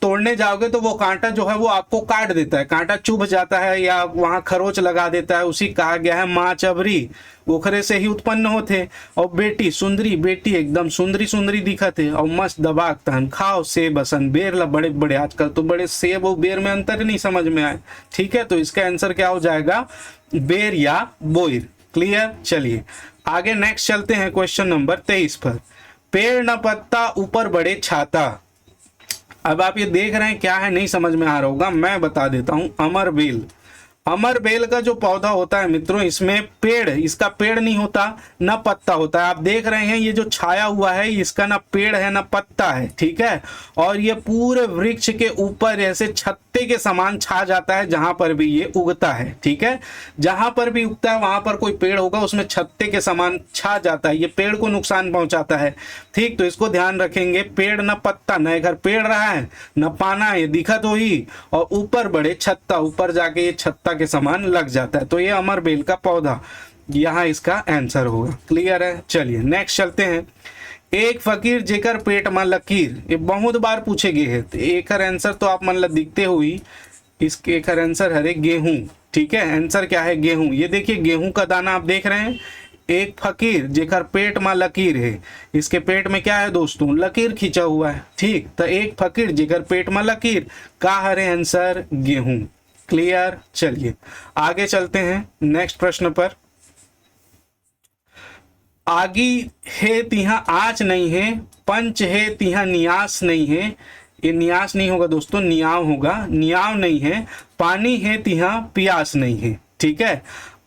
तोड़ने जाओगे तो वो कांटा जो है वो आपको काट देता है, कांटा चुभ जाता है या वहां खरोच लगा देता है, उसी कहा गया है माँ चबरी, ओखरे से ही उत्पन्न होते। और बेटी सुंदरी, बेटी एकदम सुंदरी सुंदरी दिखत है और मस्त दबाक तहन खाओ सेब बसन बेर ला बड़े बड़े, आजकल तो बड़े सेब और बेर में अंतर नहीं समझ में आए, ठीक है। तो इसका आंसर क्या हो जाएगा बेर या बोईर। क्लियर, चलिए आगे नेक्स्ट चलते हैं क्वेश्चन नंबर 23 पर। पेड़ न पत्ता ऊपर बड़े छाता, अब आप ये देख रहे हैं क्या है नहीं समझ में आ रहा होगा, मैं बता देता हूं। अमरबेल, अमरबेल का जो पौधा होता है मित्रों, इसमें पेड़, इसका पेड़ नहीं होता ना पत्ता होता है। आप देख रहे हैं ये जो छाया हुआ है इसका ना पेड़ है ना पत्ता है, ठीक है। और ये पूरे वृक्ष के ऊपर ऐसे छत्ते के समान छा जाता है जहां पर भी ये उगता है, ठीक है। जहां पर भी उगता है वहां पर कोई पेड़ होगा उसमें छत्ते के समान छा जाता है, ये पेड़ को नुकसान पहुंचाता है, ठीक। तो इसको ध्यान रखेंगे, पेड़ न पत्ता, न घर पेड़ रहा है न पाना है, दिखत हो ही, और ऊपर बड़े छत्ता, ऊपर जाके ये छत्ता के समान लग जाता है। तो ये अमरबेल का पौधा यहाँ इसका आंसर होगा। क्लियर है, चलिए नेक्स्ट चलते हैं। एक फकीर जेकर पेट में लकीर, ये बहुत बार पूछे गए हैं, तो एक आंसर तो आप मतलब दिखते हुई, इसके एक आंसर है गेहूं, ठीक है। आंसर क्या है गेहूं, ये देखिए गेहूं का दाना आप देख रहे हैं। एक फकीर जेकर पेट में लकीर है, इसके पेट में क्या है दोस्तों लकीर खींचा हुआ है, ठीक। तो एक फकीर जेकर पेट में लकीर का हरे आंसर गेहूं। क्लियर, चलिए आगे चलते हैं नेक्स्ट प्रश्न पर। आगी है तिहा आँच नहीं है, पंच है तिहा नियास नहीं है, ये नियास नहीं होगा दोस्तों नियाव होगा, नियाव नहीं है। पानी है तिहा प्यास नहीं है, ठीक है।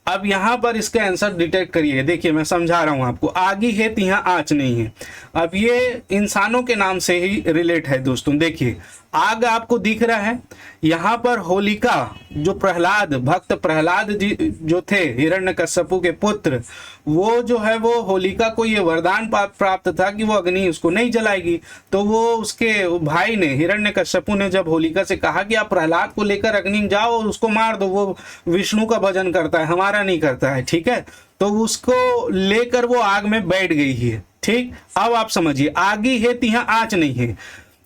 अब यहाँ पर इसका आंसर डिटेक्ट करिए, देखिए मैं समझा रहा हूँ आपको। आगी है तिहा आँच नहीं है, अब ये इंसानों के नाम से ही रिलेट है दोस्तों। देखिए आग आपको दिख रहा है, यहाँ पर होलिका जो प्रहलाद, भक्त प्रहलाद जी जो थे हिरण्यकश्यपु के पुत्र, वो जो है वो होलिका को ये वरदान प्राप्त था कि वो अग्नि उसको नहीं जलाएगी। तो वो उसके भाई ने हिरण्यकश्यपु ने जब होलिका से कहा कि आप प्रहलाद को लेकर अग्नि में जाओ और उसको मार दो, वो विष्णु का भजन करता है हमारा नहीं करता है, ठीक है। तो उसको लेकर वो आग में बैठ गई है, ठीक। अब आप समझिए आगी है तिहा आँच नहीं है,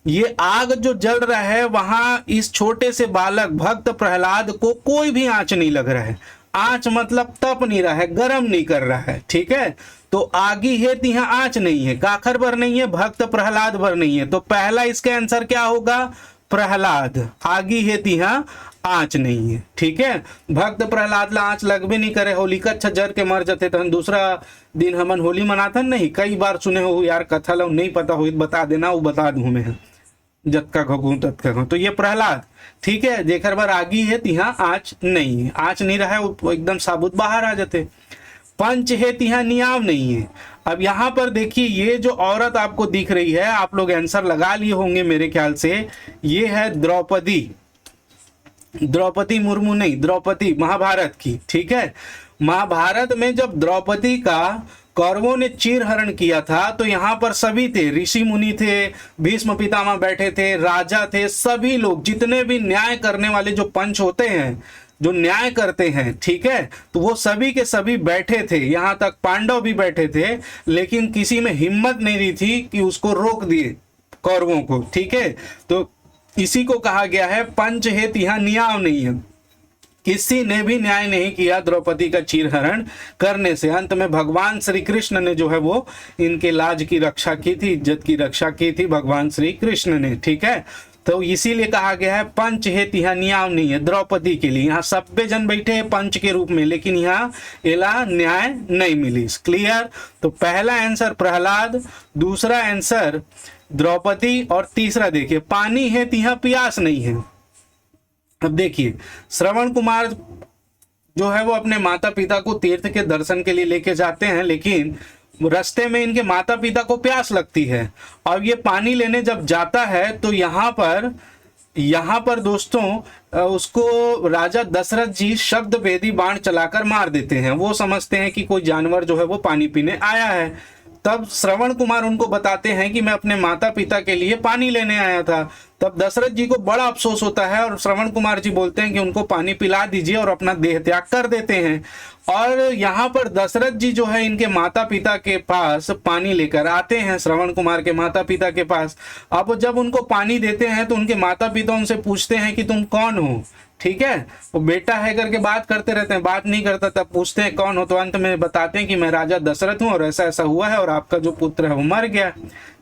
ये आग जो जल रहा है वहां इस छोटे से बालक भक्त प्रहलाद को कोई भी आंच नहीं लग रहा है। आंच मतलब तप नहीं रहा है, गर्म नहीं कर रहा है, ठीक है। तो आगी है तिहा आंच नहीं है, काखर भर नहीं है, भक्त प्रहलाद भर नहीं है। तो पहला इसका आंसर क्या होगा प्रहलाद, आगी है तिहा आंच नहीं है, ठीक है। भक्त प्रहलाद ला आंच लग भी नहीं करे, होलिका अच्छा जर के मर जाते थे। दूसरा दिन हमन होली मनाथन नहीं, कई बार सुने हो यार कथा लो, नहीं पता हो बता देना, वो बता दूं मैं जतका घगू तत्का घो। तो ये प्रहलाद, ठीक है, जेकर बार आगी है तिहा आँच नहीं है, आँच नहीं रहा है वो एकदम साबुत बाहर आ जाते। पंच है तिहा नियाव नहीं है। अब यहाँ पर देखिए ये जो औरत आपको दिख रही है, आप लोग आंसर लगा लिए होंगे मेरे ख्याल से, ये है द्रौपदी, द्रौपदी मुर्मू नहीं, द्रौपदी महाभारत की, ठीक है। महाभारत में जब द्रौपदी का कौरवों ने चीरहरण किया था तो यहाँ पर सभी थे, ऋषि मुनि थे, भीष्म पितामह बैठे थे, राजा थे, सभी लोग जितने भी न्याय करने वाले जो पंच होते हैं जो न्याय करते हैं, ठीक है, तो वो सभी के सभी बैठे थे, यहाँ तक पांडव भी बैठे थे, लेकिन किसी में हिम्मत नहीं रही थी कि उसको रोक दिए कौरवों को, ठीक है। तो इसी को कहा गया है पंच है तिहा नियाव नहीं है, किसी ने भी न्याय नहीं किया द्रौपदी का चीरहरण करने से। अंत में भगवान श्री कृष्ण ने जो है वो इनके लाज की रक्षा की थी, इज्जत की रक्षा की थी भगवान श्री कृष्ण ने, ठीक है। तो इसीलिए कहा गया है पंच है तिहा नियाव नहीं है द्रौपदी के लिए। यहाँ सभ्य जन बैठे हैं पंच के रूप में, लेकिन यहाँ एला न्याय नहीं मिली। क्लियर, तो पहला आंसर प्रहलाद, दूसरा आंसर द्रौपदी, और तीसरा देखिए पानी है तिहा प्यास नहीं है। अब देखिए, श्रवण कुमार जो है वो अपने माता पिता को तीर्थ के दर्शन के लिए लेके जाते हैं, लेकिन रास्ते में इनके माता पिता को प्यास लगती है और ये पानी लेने जब जाता है तो यहाँ पर दोस्तों उसको राजा दशरथ जी शब्द भेदी बाण चलाकर मार देते हैं। वो समझते हैं कि कोई जानवर जो है वो पानी पीने आया है। तब श्रवण कुमार उनको बताते हैं कि मैं अपने माता पिता के लिए पानी लेने आया था। तब दशरथ जी को बड़ा अफसोस होता है और श्रवण कुमार जी बोलते हैं कि उनको पानी पिला दीजिए और अपना देह त्याग कर देते हैं। और यहाँ पर दशरथ जी जो है इनके माता पिता के पास पानी लेकर आते हैं, श्रवण कुमार के माता पिता के पास। अब जब उनको पानी देते हैं तो उनके माता पिता उनसे पूछते हैं कि तुम कौन हो, ठीक है। वो बेटा है करके बात करते रहते हैं, बात नहीं करता, तब पूछते हैं कौन हो, तो अंत में बताते हैं कि मैं राजा दशरथ हूँ और ऐसा ऐसा हुआ है और आपका जो पुत्र है वो मर गया।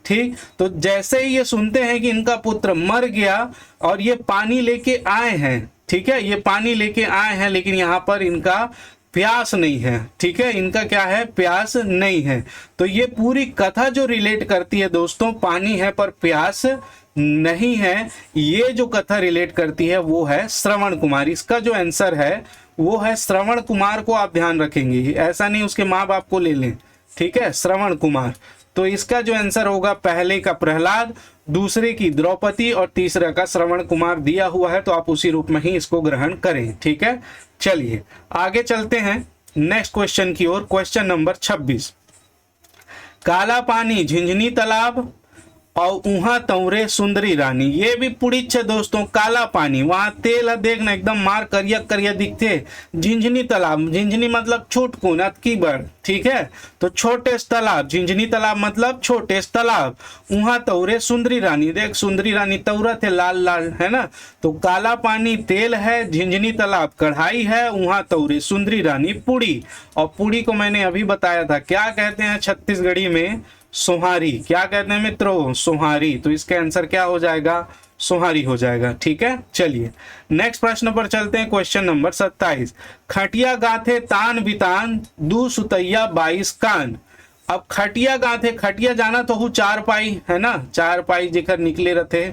ठीक, तो जैसे ही ये सुनते हैं कि इनका पुत्र मर गया और ये पानी लेके आए हैं, ठीक है, ये पानी लेके आए हैं, लेकिन यहाँ पर इनका प्यास नहीं है, ठीक है, इनका क्या है, प्यास नहीं है। तो ये पूरी कथा जो रिलेट करती है दोस्तों, पानी है पर प्यास नहीं है, ये जो कथा रिलेट करती है वो है श्रवण कुमार। इसका जो आंसर है वो है श्रवण कुमार को आप ध्यान रखेंगे, ऐसा नहीं उसके माँ बाप को ले लें, ठीक है, श्रवण कुमार। तो इसका जो आंसर होगा पहले का प्रहलाद, दूसरे की द्रौपदी और तीसरा का श्रवण कुमार दिया हुआ है, तो आप उसी रूप में ही इसको ग्रहण करें, ठीक है। चलिए आगे चलते हैं नेक्स्ट क्वेश्चन की ओर। क्वेश्चन नंबर 26, काला पानी झिंझनी तालाब और उहा तंवरे सुंदरी रानी। ये भी पुड़िच है दोस्तों, काला पानी, वहां तेल है, देखना एकदम मार करिया करिया दिखते। झिंझनी तालाब, झिंझनी मतलब छुटकुन अतकी बड़, ठीक है, तो छोटे तालाब, झिंझनी तालाब मतलब छोटे तालाब। उहा तौरे सुंदरी रानी, देख सुंदरी रानी तौरत है, लाल लाल है ना। तो काला पानी तेल है, झिंझनी तालाब कढ़ाई है, उहा तौरे सुंदरी रानी पुड़ी। और पुड़ी को मैंने अभी बताया था क्या कहते हैं छत्तीसगढ़ी में, सोहारी। क्या कहते हैं मित्रों, सोहारी। तो इसका आंसर क्या हो जाएगा, सोहारी हो जाएगा, ठीक है। चलिए नेक्स्ट प्रश्न पर चलते हैं। क्वेश्चन नंबर 27, खटिया गाथे तान बितान दू सुतैया 22 कान। अब खटिया गाथे, खटिया जाना तो हूँ चार पाई है ना, चार पाई जेकर निकले रहते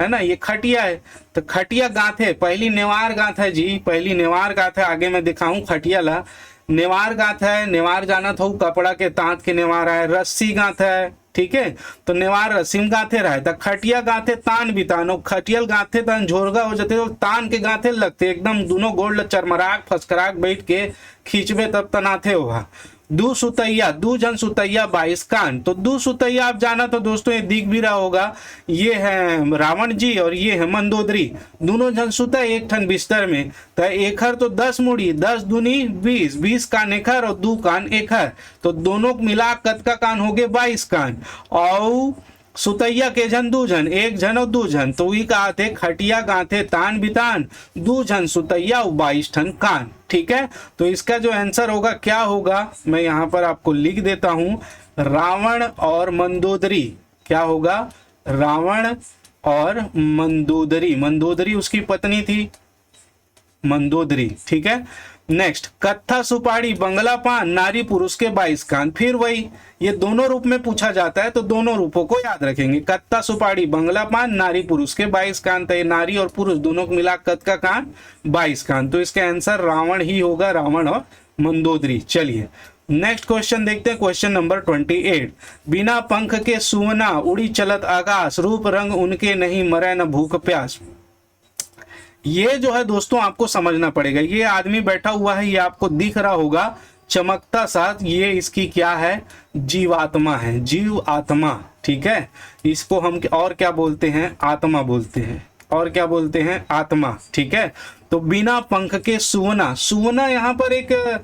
है ना, ये खटिया है। तो खटिया गाथे, पहली नेवार गाथ है जी, पहली नेवार गाथ है, आगे मैं दिखाऊं खटिया ला। नेवार गाथ है, नेवार जाना था कपड़ा के तांत के नेवार है, रस्सी गाथ है, ठीक है, तो नेवार रस्सी में गाथे रहे। तो खटिया गाथे तान बितान, खटियल गाथे तन झोरगा हो जाते तो तान के गाथे लगते, एकदम दोनों गोल्ड चरमराक फसकराक बैठ के खींचबे तब तनाथे होगा। दू सुतैया, दू जन सुतैया 22 कान। तो दू सुतैया आप जाना तो दोस्तों ये दिख भी रहा होगा, ये है रावण जी और ये है मंदोदरी, दोनों जन सुता एक ठन बिस्तर में। तो एखर तो 10 मुड़ी, 10 दूनी 20, 20 कान एखर और 2 कान एखर, तो दोनों मिला कतका कान हो गए 22 कान। और सुतैया के जन 2 जन, 1 जन और 2 जन, तो वही कहा थे खटिया गाथे तान बितान 2 जन सुतैया 22 ठन कान, ठीक है। तो इसका जो आंसर होगा क्या होगा, मैं यहाँ पर आपको लिख देता हूं, रावण और मंदोदरी। क्या होगा, रावण और मंदोदरी, मंदोदरी उसकी पत्नी थी मंदोदरी, ठीक है। नेक्स्ट, कत्था सुपाड़ी बंगला पान नारी पुरुष के 22 कान। फिर वही, ये दोनों रूप में पूछा जाता है तो दोनों रूपों को याद रखेंगे। कत्था सुपाड़ी बंगला पान नारी पुरुष के 22 कान, तो नारी और पुरुष दोनों को मिला कत का कान 22 कान। तो इसका आंसर रावण ही होगा, रावण और मंदोदरी। चलिए नेक्स्ट क्वेश्चन देखते हैं। क्वेश्चन नंबर 28, बिना पंख के सुवना उड़ी चलत आकाश, रूप रंग उनके नहीं मरे न भूख प्यास। ये जो है दोस्तों आपको समझना पड़ेगा, ये आदमी बैठा हुआ है, ये आपको दिख रहा होगा चमकता साथ, ये इसकी क्या है, जीवात्मा है, जीव आत्मा, ठीक है। इसको हम और क्या बोलते हैं, आत्मा बोलते हैं, और क्या बोलते हैं, आत्मा, ठीक है। तो बिना पंख के सुवना, सुवना यहाँ पर एक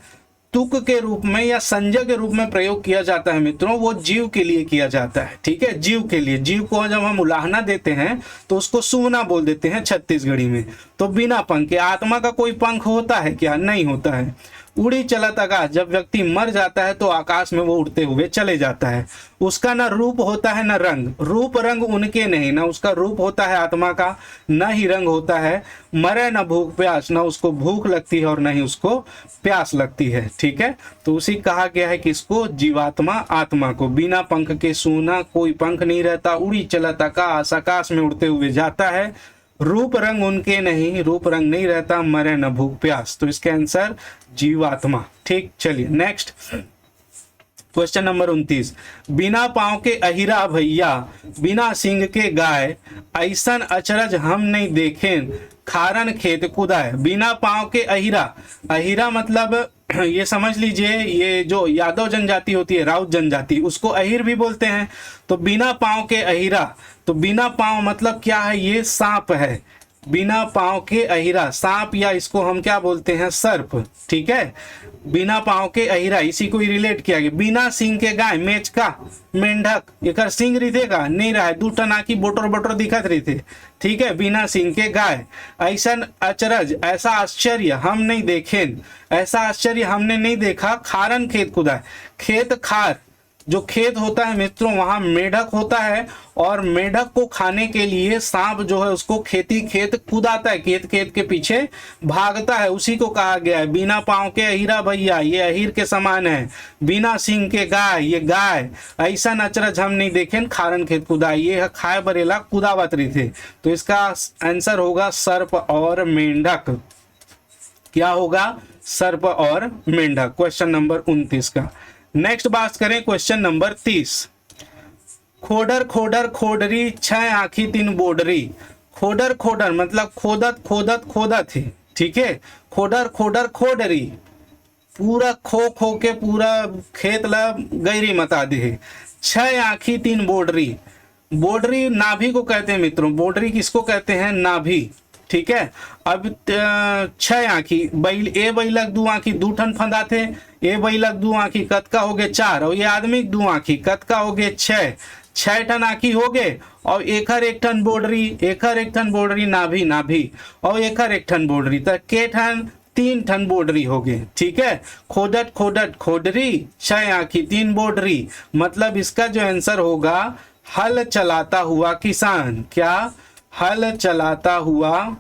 तुक के रूप में या संज्ञा के रूप में प्रयोग किया जाता है मित्रों, वो जीव के लिए किया जाता है, ठीक है, जीव के लिए। जीव को जब हम उलाहना देते हैं तो उसको सुवना बोल देते हैं छत्तीसगढ़ी में। तो बिना पंख के, आत्मा का कोई पंख होता है क्या, नहीं होता है। उड़ी चलत आकाश, जब व्यक्ति मर जाता है तो आकाश में वो उड़ते हुए चले जाता है। उसका ना रूप होता है ना रंग, रूप रंग उनके नहीं, ना उसका रूप होता है आत्मा का, ना ही रंग होता है। मरे ना भूख प्यास, ना उसको भूख लगती है और ना ही उसको प्यास लगती है, ठीक है। तो उसी कहा गया है कि इसको जीवात्मा, आत्मा को। बिना पंख के सोना, कोई पंख नहीं रहता, उड़ी चलत आकाश, आकाश में उड़ते हुए जाता है, रूप रंग उनके नहीं, रूप रंग नहीं रहता, मरे न भूख प्यास। तो इसका आंसर जीवात्मा। ठीक, चलिए नेक्स्ट क्वेश्चन नंबर 29। बिना पाँव के अहिरा भैया, बिना सींग के गाय, ऐसन अचरज हम नहीं देखें, खारन खेत कुदाय। बिना पाँव के अहिरा, अहिरा मतलब ये समझ लीजिए, ये जो यादव जनजाति होती है, राउत जनजाति, उसको अहिर भी बोलते हैं। तो बिना पाँव के अहिरा, तो बिना पाँव मतलब क्या है, ये सांप है। बिना पाँव के अहिरा सांप, या इसको हम क्या बोलते हैं, सर्प। ठीक है, बिना पाँव के अहिरा, इसी को ही रिलेट किया गया। बिना सिंग के गाय, मेचका, मेंढक, एकर सिंग रीते का नहीं रहा है, दू टना की बोटर बोटर दिखत रही थे। ठीक है, बिना सिंग के गाय, ऐसा अचरज, ऐसा आश्चर्य हम नहीं देखें, ऐसा आश्चर्य हमने नहीं देखा, खारन खेत कुदाय। खेत खार, जो खेत होता है मित्रों, वहां मेढक होता है, और मेढक को खाने के लिए सांप जो है उसको खेती खेत कूदाता है, खेत खेत के पीछे भागता है, उसी को कहा गया है बिना पाँव के अहिरा भैया, ये अहिर के समान है। बिना सिंग के गाय, ये गाय, ऐसा अचरज हम नहीं देखें, खारन खेत कुदाय, ये खाए बरेला कुदावत रही थे। तो इसका आंसर होगा सर्प और मेंढक। क्या होगा, सर्प और मेंढक। क्वेश्चन नंबर 29 का। नेक्स्ट बात करें क्वेश्चन नंबर 30। खोडर खोडर खोडरी, छह आंखी तीन बोडरी। खोडर खोडर मतलब खोदत खोदत खोदत है। ठीक है, खोडर खोडर खोडरी, पूरा खो खो के पूरा खेत ला गैरी मता दे। छह आंखी तीन बोडरी, बोडरी नाभि को कहते हैं मित्रों, बोडरी किसको कहते हैं, नाभि। ठीक है, अब छह आंखी, बैल ए बैलक दू आंखी, दू ठन फंदा थे, ए बैलक दू आंखी, कतका हो गए 4, और ये आदमी दू आंखी, कतका हो गए 6, 6 ठन आंखी हो गए, और एकर एक ठन बोडरी, एकर एक ठन बोडरी, नाभि नाभि, और एकर एक ठन बोडरी, तो के ठन, 3 ठन बोडरी हो गए। ठीक है, खोदट खोदट खोडरी, 6 आंखी 3 बोडरी, मतलब इसका जो आंसर होगा, हल चलाता हुआ किसान। क्या, हल चलाता हुआ,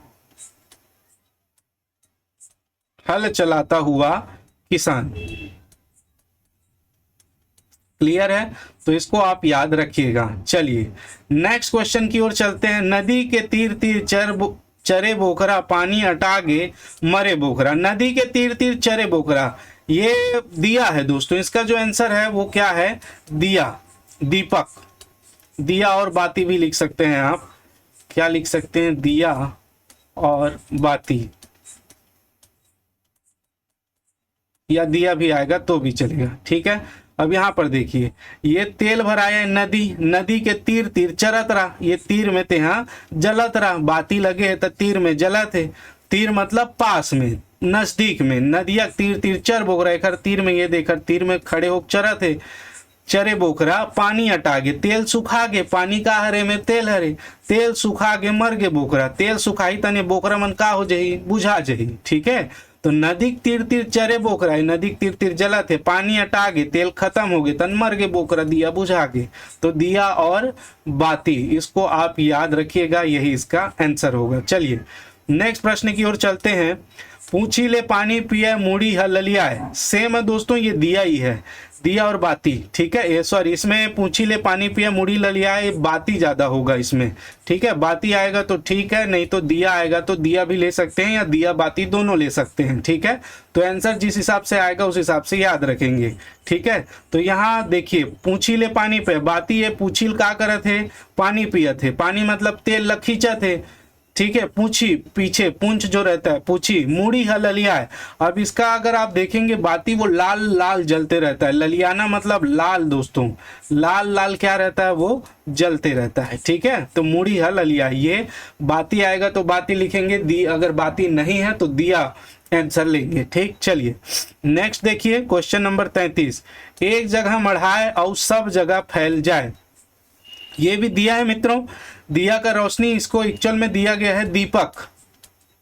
हल चलाता हुआ किसान। क्लियर है, तो इसको आप याद रखिएगा। चलिए नेक्स्ट क्वेश्चन की ओर चलते हैं। नदी के तीर तीर चरे बोखरा, पानी अटागे मरे बोखरा। नदी के तीर तीर चरे बोखरा, ये दिया है दोस्तों। इसका जो आंसर है वो क्या है, दिया, दीपक, दिया और बाती भी लिख सकते हैं आप। क्या लिख सकते हैं, दिया और बाती, या दिया भी आएगा तो भी चलेगा। ठीक है, अब यहाँ पर देखिए, ये तेल भराया नदी, नदी के तीर तीर चरत रहा, ये तीर में थे, हाँ जलत रहा, बाती लगे है तो तीर में जलत है। तीर मतलब पास में, नजदीक में, नदिया तीर तीर चर बोकरा, एक तीर में, ये देखकर तीर में खड़े हो चरत है। चरे बोकरा, पानी अटागे, तेल सुखागे, पानी का हरे में तेल हरे, तेल सुखागे मर गे बोकरा, तेल सुखाई तने बोकरा मन का हो जाही, बुझा जाही। ठीक है, तो नदी तीर तीर चरे बोकरा है, नदी तीर तीर जला थे, पानी अटागे, तेल खत्म हो गए, तन मर गए बोकरा, दिया बुझा गए। तो दिया और बाती, इसको आप याद रखिएगा, यही इसका आंसर होगा। चलिए नेक्स्ट प्रश्न की ओर चलते हैं। पूछी ले पानी पिया, मूड़ी है ललियाए। सेम है दोस्तों, ये दिया ही है, दिया और बाती। ठीक है, ये सॉरी, इसमें पूछी ले पानी पिया मुड़ी ललियाए, बाती ज्यादा होगा इसमें। ठीक है, बाती आएगा तो ठीक है, नहीं तो दिया आएगा तो दिया भी ले सकते हैं, या दिया बाती दोनों ले सकते हैं। ठीक है, तो आंसर जिस हिसाब से आएगा उस हिसाब से याद रखेंगे। ठीक है, तो यहाँ देखिए, पूछी ले पानी पे, बाती है, पूछिल का करत है, पानी पिया थे, पानी मतलब तेल खींचा थे। ठीक है, पूछी पीछे पूंछ जो रहता है, पूछी, मूड़ी है ललियाए। अब इसका अगर आप देखेंगे, बाती वो लाल लाल जलते रहता है, ललियाना मतलब लाल दोस्तों, लाल लाल क्या रहता है, वो जलते रहता है। ठीक है, तो मूड़ी है ललियाए, ये बाती आएगा तो बाती लिखेंगे, दी अगर बाती नहीं है तो दिया आंसर लेंगे। ठीक, चलिए नेक्स्ट देखिए क्वेश्चन नंबर 33। एक जगह मढ़ाए और सब जगह फैल जाए, ये भी दिया है मित्रों, दिया का रोशनी, इसको एक्चुअल में दिया गया है दीपक।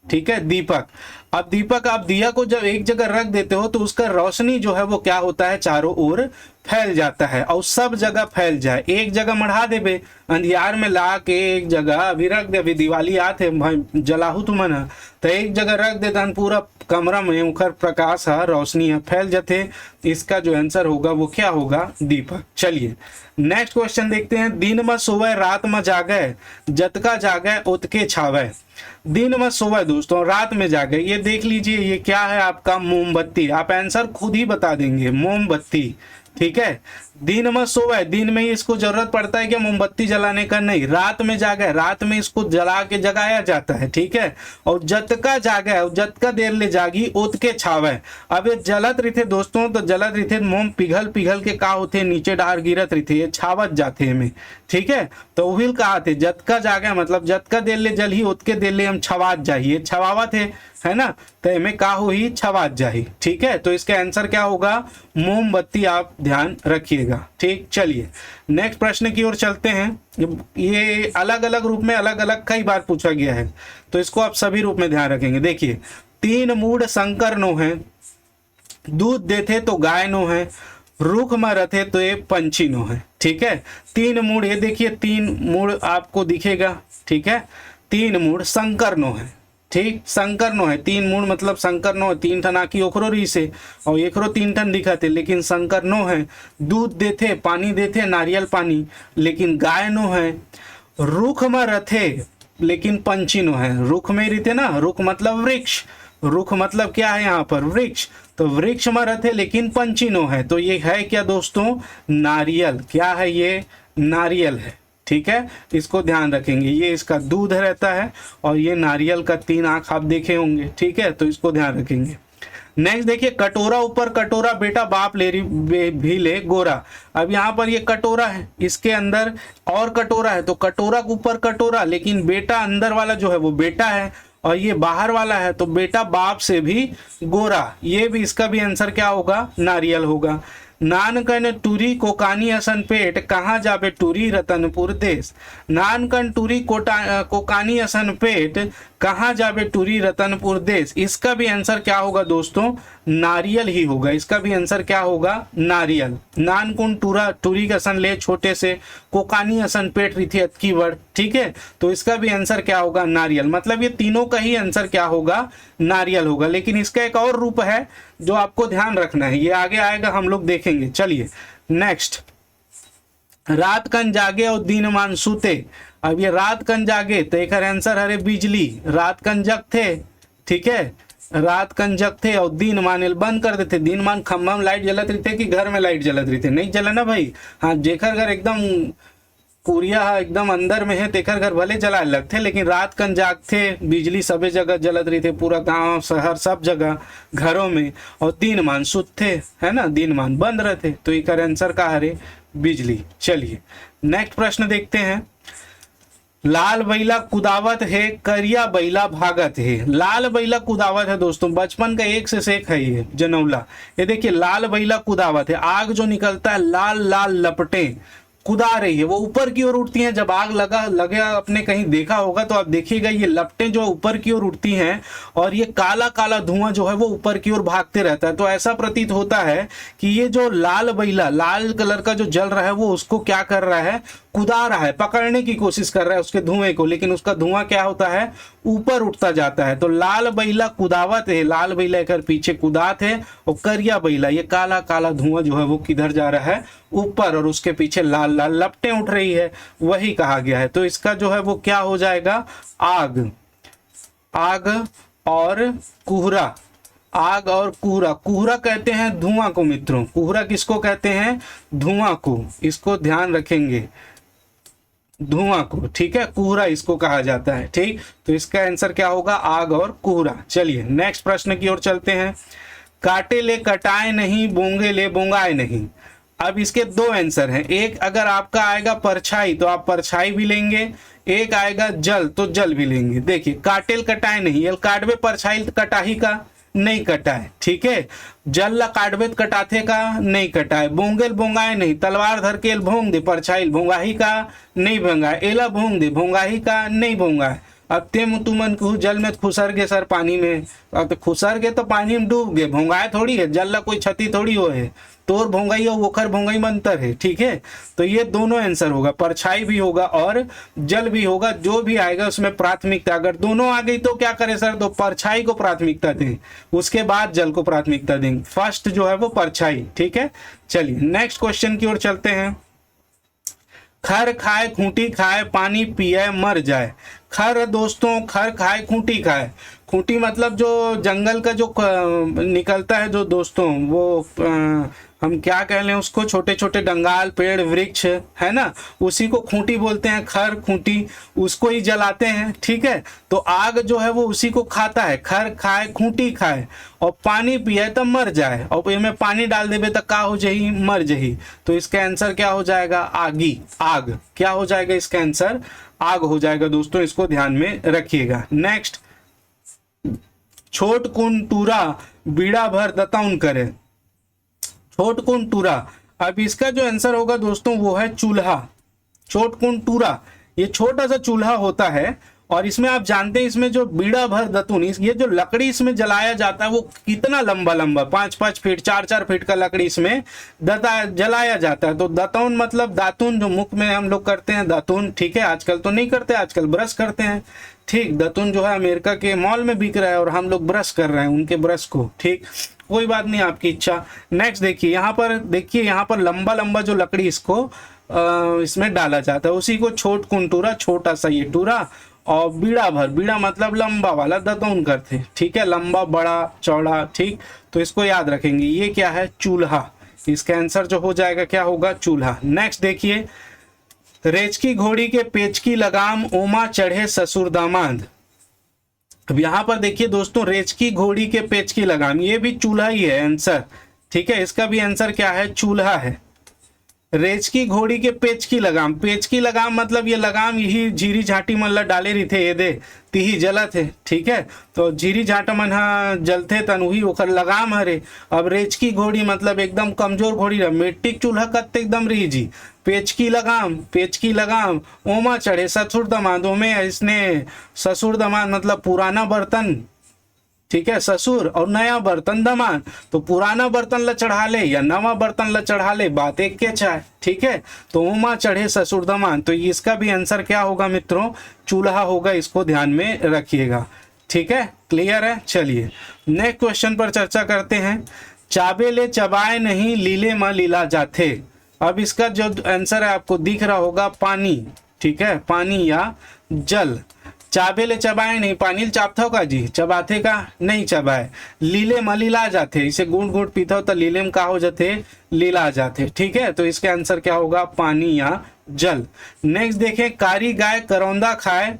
ठीक है, दीपक। अब दीपक, आप दिया को जब एक जगह रख देते हो तो उसका रोशनी जो है वो क्या होता है, चारों ओर फैल जाता है और सब जगह फैल जाए। एक जगह मढ़ा देबे अंधियार में ला के एक जगह अभी रख दे, अभी दिवाली आते भाई जलाहू तुमन ह तो एक जगह रख दे तन पूरा कमरा में उखर प्रकाश है, रोशनी है, फैल जाते। इसका जो आंसर होगा वो क्या होगा? दीपक। चलिए नेक्स्ट क्वेश्चन देखते हैं। दिन में सोवे रात में जागे, जतका जागे उतके छावे। दिन में सोवे दोस्तों, रात में जागे, ये देख लीजिए ये क्या है आपका? मोमबत्ती। आप आंसर खुद ही बता देंगे, मोमबत्ती। ठीक है, दिन में सोवे, दिन में इसको जरूरत पड़ता है क्या मोमबत्ती जलाने का? नहीं। रात में जागे, रात में इसको जला के जगाया जाता है। ठीक है, और जतका जागे, जतका देर ले जागी उतके छावे। अब ये जलत रही दोस्तों, तो जलत रही मोम पिघल पिघल के का होते नीचे डार गिरत रही, ये छावत जाते में। ठीक है, तो उहिल कहा थे जतका जागे मतलब जतका देर ले जल ही उतके देर ले हम छवात जाइए, छवावत है ना, तो इनमें का हो ही छवात जाही। ठीक है, तो इसका आंसर क्या होगा? मोमबत्ती। आप ध्यान रखिएगा। ठीक, चलिए नेक्स्ट प्रश्न की ओर चलते हैं। ये अलग अलग रूप में अलग अलग कई बार पूछा गया है, तो इसको आप सभी रूप में ध्यान रखेंगे। देखिए, 3 मूड शंकर नो है, दूध देते तो गाय नो है, रुख में रथे तो ये पंछी नो है। ठीक है, 3 मूड, ये देखिए 3 मूड आपको दिखेगा। ठीक है, 3 मूड शंकर नो है। ठीक, शंकर नो है, 3 मूड मतलब शंकर नो है, 3 ठन आकी ओखरो रही से और एकरो 3 ठन दिखते, लेकिन शंकर नो है। दूध देते, पानी देते, नारियल पानी, लेकिन गाय नो है। रुख में रथे लेकिन पंछी नो है। रुख में रहते ना, रुख मतलब वृक्ष, रुख मतलब क्या है यहाँ पर? वृक्ष। तो वृक्ष में रथे लेकिन पंछी नो है, तो ये है क्या दोस्तों? नारियल। क्या है ये? नारियल है। ठीक है, इसको ध्यान रखेंगे। ये इसका दूध रहता है और ये नारियल का 3 आंख आप देखे होंगे। ठीक है, तो इसको ध्यान रखेंगे। नेक्स्ट देखिए, कटोरा ऊपर कटोरा, बेटा बाप ले रही भी ले गोरा। अब यहाँ पर ये कटोरा है, इसके अंदर और कटोरा है, तो कटोरा के ऊपर कटोरा, लेकिन बेटा अंदर वाला जो है वो बेटा है और ये बाहर वाला है, तो बेटा बाप से भी गोरा। ये भी इसका भी आंसर क्या होगा? नारियल होगा। नानकन टूरी कोकानी असन पेट, कहाँ जाबे टूरी रतनपुर देश। नानकन टूरी कोकानी असन पेट, कहाँ जाबे टूरी रतनपुर देश। इसका भी आंसर क्या होगा दोस्तों? नारियल ही होगा। इसका भी आंसर क्या होगा? नारियल। नानकुन टूरा टूरी का असन ले छोटे से, कोकानी असन पेट रिथी अतकी वर्ड। ठीक है, तो इसका भी आंसर क्या होगा? नारियल। मतलब ये तीनों का ही आंसर क्या होगा? नारियल होगा। लेकिन इसका एक और रूप है जो आपको ध्यान रखना है, ये आगे आएगा, हम लोग देखेंगे। चलिए नेक्स्ट, रात कन जागे और दिन मान सूते। अब ये रात कन जागे तो एक आंसर है बिजली, रात कन जगते। ठीक है, रात कन जगते और दिन माने बंद कर देते। दिन मान खम्भा में लाइट जलत रहते कि घर में लाइट जलत रहते? नहीं जला ना भाई। हाँ, जेकर घर एकदम कुरिया एकदम अंदर में है तेकर घर भले जला लगते, लेकिन रात कन जागते, बिजली सभी जगह जलत रही थे, पूरा गांव शहर सब जगह घरों में। और दिन मान सुते, है ना, दिन मान बंद रहते, तो एक आंसर का है बिजली। चलिए नेक्स्ट प्रश्न देखते हैं। लाल बैला कुदावत है, करिया बैला भागत है। लाल बैला कुदावत है दोस्तों, बचपन का एक से एक है ये जनौला। ये देखिए, लाल बैला कुदावत है, आग जो निकलता है लाल लाल लपटे कुदा रही है, वो ऊपर की ओर उठती हैं। जब आग लगे आपने कहीं देखा होगा तो आप देखिएगा, ये लपटें जो ऊपर की ओर उठती हैं और ये काला काला धुआं जो है वो ऊपर की ओर भागते रहता है। तो ऐसा प्रतीत होता है कि ये जो लाल बैला, लाल कलर का जो जल रहा है, वो उसको क्या कर रहा है? कुदा रहा है, पकड़ने की कोशिश कर रहा है उसके धुएं को, लेकिन उसका धुआं क्या होता है? ऊपर उठता जाता है। तो लाल बैला कुदावत है, लाल बैला कर पीछे कुदात है, और करिया बैला, ये काला काला धुआं जो है वो किधर जा रहा है? ऊपर, और उसके पीछे लाल लाल लपटें उठ रही है, वही कहा गया है। तो इसका जो है वो क्या हो जाएगा? आग। आग और कोहरा, आग और कोहरा। कोहरा कहते हैं धुआं को मित्रों, कोहरा किसको कहते हैं? धुआं को, इसको ध्यान रखेंगे, धुआं को। ठीक है, कोहरा इसको कहा जाता है। ठीक, तो इसका आंसर क्या होगा? आग और कोहरा। चलिए नेक्स्ट प्रश्न की ओर चलते हैं। काटे ले कटाए नहीं, बोंगे ले बोंगाए नहीं। अब इसके 2 आंसर हैं। एक अगर आपका आएगा परछाई तो आप परछाई भी लेंगे, एक आएगा जल तो जल भी लेंगे। देखिए, काटेल कटाए नहीं, ये काटवे परछाई कटाही का नहीं कटाए। ठीक है, जल ला काटवे कटाथे का नहीं कटाए। बोंगेल बोंगाए नहीं, तलवार धर के भोंग दे, परछाई भोंगाही का नहीं भोंगाए। एला भोंग दे, भोंगाही का नहीं भोंगाए। अब ते तुमन को जल में खुसर गए सर पानी में, अब तो खुसर गए तो पानी में डूब गए, भोंगाए थोड़ी है, जल ला कोई क्षति थोड़ी हो है। तोर भोंगई और ओखर भोंगई में अंतर है, ठीक है। तो ये दोनों आंसर होगा, परछाई भी होगा और जल भी होगा, जो भी आएगा उसमें प्राथमिकता। अगर दोनों आ गई तो क्या करें सर, तो परछाई को प्राथमिकता दें, उसके बाद जल को प्राथमिकता दें, फर्स्ट जो है वो परछाई, ठीक है। चलिए नेक्स्ट क्वेश्चन की ओर चलते हैं। खर खाए खूंटी खाए पानी पिए मर जाए। खर दोस्तों, खर खाए खूंटी खाए, खूंटी मतलब जो जंगल का जो निकलता है जो दोस्तों, वो हम क्या कह लें उसको, छोटे छोटे डंगाल पेड़ वृक्ष है ना, उसी को खूंटी बोलते हैं, खर खूंटी, उसको ही जलाते हैं, ठीक है। तो आग जो है वो उसी को खाता है, खर खाए खूंटी खाए और पानी पिए तो मर जाए, और इसमें पानी डाल देवे तो का हो जाही, मर जाही। तो इसका आंसर क्या हो जाएगा, आगी, आग। क्या हो जाएगा इसका आंसर, आग हो जाएगा दोस्तों, इसको ध्यान में रखिएगा। नेक्स्ट, छोट कुन टूरा बीड़ा भर दताउन करे। छोट कुन टूरा, अब इसका जो आंसर होगा दोस्तों वो है चूल्हा। छोट कुन टूरा, ये छोटा सा चूल्हा होता है, और इसमें आप जानते हैं इसमें जो बीड़ा भर दतुन, ये जो लकड़ी इसमें जलाया जाता है वो कितना लंबा लंबा 5-5 फीट 4-4 फीट का लकड़ी इसमें जलाया जाता है। तो दतौन मतलब दातुन, जो मुख में हम लोग करते हैं दातुन, ठीक है। आजकल तो नहीं करते, आजकल ब्रश करते हैं, ठीक। दतुन जो है अमेरिका के मॉल में बिक रहा है और हम लोग ब्रश कर रहे हैं उनके ब्रश को, ठीक। कोई बात नहीं, आपकी इच्छा। नेक्स्ट देखिए यहाँ पर, देखिए यहाँ पर लंबा लंबा जो लकड़ी इसको इसमें डाला जाता है, उसी को छोट कुंटूरा, छोटा सा ये टूरा, और बीड़ा भर, बीड़ा मतलब लंबा वाला दतौन करते, ठीक है, लंबा बड़ा चौड़ा, ठीक। तो इसको याद रखेंगे, ये क्या है, चूल्हा। इसका आंसर जो हो जाएगा क्या होगा, चूल्हा। नेक्स्ट देखिए, रेचकी घोड़ी के पेचकी लगाम ओमा चढ़े ससुर दामाद। अब यहाँ पर देखिए दोस्तों, रेचकी घोड़ी के पेचकी लगाम, ये भी चूल्हा ही है आंसर, ठीक है। इसका भी आंसर क्या है, चूल्हा है। रेचकी घोड़ी के पेचकी लगाम, पेचकी लगाम मतलब ये लगाम यही झीरी झाटी मन ला डाले रही थे, ये दे तिही जलत है, ठीक है। तो झीरी झाटा मन हा जलते तन वही ओखर लगाम हरे। अब रेचकी घोड़ी मतलब एकदम कमजोर घोड़ी रहा, मेट्रिक चूल्हा कत्ते एकदम रही जी, पेचकी लगाम, पेचकी लगाम ओमा चढ़े ससुर दमाद, में इसने ससुर दमाद मतलब पुराना बर्तन, ठीक है, ससुर, और नया बर्तन दमाद। तो पुराना बर्तन ला चढ़ा ले या नवा बर्तन ला चढ़ा ले, बात एक के चाहे, ठीक है। तो ओमा चढ़े ससुर दमाद, तो इसका भी आंसर क्या होगा मित्रों, चूल्हा होगा, इसको ध्यान में रखिएगा, ठीक है। क्लियर है, चलिए नेक्स्ट क्वेश्चन पर चर्चा करते हैं। चाबे ले चबाए नहीं लीले माँ लीला जाते। अब इसका जो आंसर है आपको दिख रहा होगा, पानी, ठीक है, पानी या जल। चाबे ले चबाए नहीं, पानी चापता होगा जी, चबाते का नहीं चबाए। लीले में लीला जाते, इसे गुंड गुंड पीता हो तो लीले में का हो जाते, लीला जाते, ठीक है। तो इसके आंसर क्या होगा, पानी या जल। नेक्स्ट देखें, कारी गाय करौंदा खाए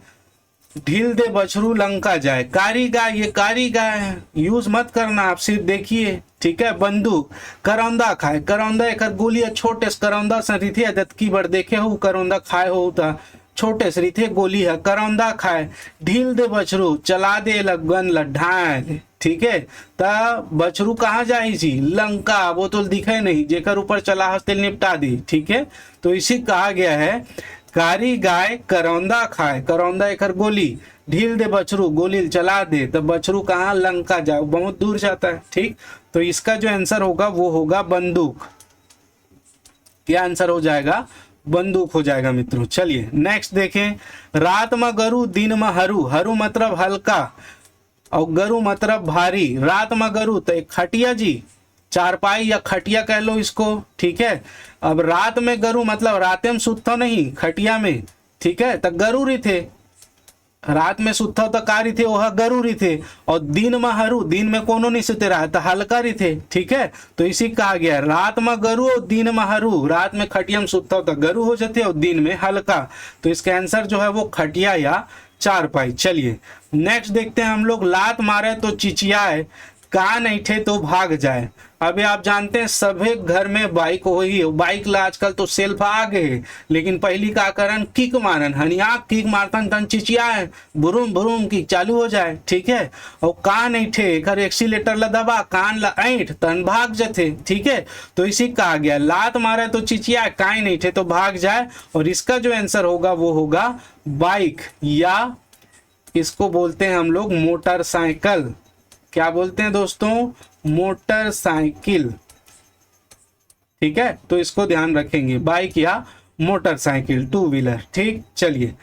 ढील दे बछरू लंका जाए। कारी गाय, ये कारी गाय यूज मत करना आप, सिर्फ देखिए, ठीक है। बंदूक, करौंदा खाए, करौंदा एक गोली छोटे करौंदा सरिथे दतकी बड़ देखे हो, करौंदा खाए हो था छोटे सरिथे गोली है, करौंदा खाए ढील दे बछरू चला दे लगन लड्ढाए, ठीक है। तब बछरू कहाँ जाए जी, लंका, वो तो दिखे नहीं, जेकर ऊपर चला हस्ते निपटा दी, ठीक है। तो इसी कहा गया है, कारी गाय करौंदा खाए, करौंदा एक गोली, ढील दे बछरू गोली चला दे, तब बछरू कहाँ, लंका जाए, बहुत दूर जाता है, ठीक। तो इसका जो आंसर होगा वो होगा बंदूक। क्या आंसर हो जाएगा, बंदूक हो जाएगा मित्रों। चलिए नेक्स्ट देखें, रात में गरु दिन में हरू, हरू मतलब हल्का और गरु मतलब भारी। रात में गरु तो एक खटिया जी, चारपाई या खटिया कह लो इसको, ठीक है। अब रात में गरु मतलब राते में सुतो नहीं, खटिया में, ठीक है। तो गरु रही थे, रात में सुता तो कारी थे, वह गरु रही थे। और दिन में हरू, दिन में कोनो नहीं सुते रहा तो हल्का रही थे, ठीक है। तो इसी कहा गया, रात में गरु और दिन में हरू, रात में खटिया में सुता तो गरु हो जाते और दिन में हल्का। तो इसका आंसर जो है वो खटिया या चारपाई। चलिए नेक्स्ट देखते हैं हम लोग, लात मारे तो चिचियाए, कान ऐठे तो भाग जाए। अभी आप जानते हैं सभी घर में बाइक हो ही, बाइक ला आजकल तो सेल्फ आ गए, लेकिन पहली का करन किक मारन, हनिया किक मारतन तन चिचियाए, बुरुम बुरुम किक चालू हो जाए, ठीक है। और कान ऐठे, घर एक्सीलेटर ला दबा, कान ला ऐठ तन भाग जाते, ठीक है। तो इसी कहा गया, लात मारे तो चिचियाए, कान ऐठे तो भाग जाए। और इसका जो आंसर होगा वो होगा बाइक, या इसको बोलते हैं हम लोग मोटरसाइकिल। क्या बोलते हैं दोस्तों, मोटरसाइकिल, ठीक है, तो इसको ध्यान रखेंगे, बाइक या मोटरसाइकिल, टू व्हीलर। ठीक, चलिए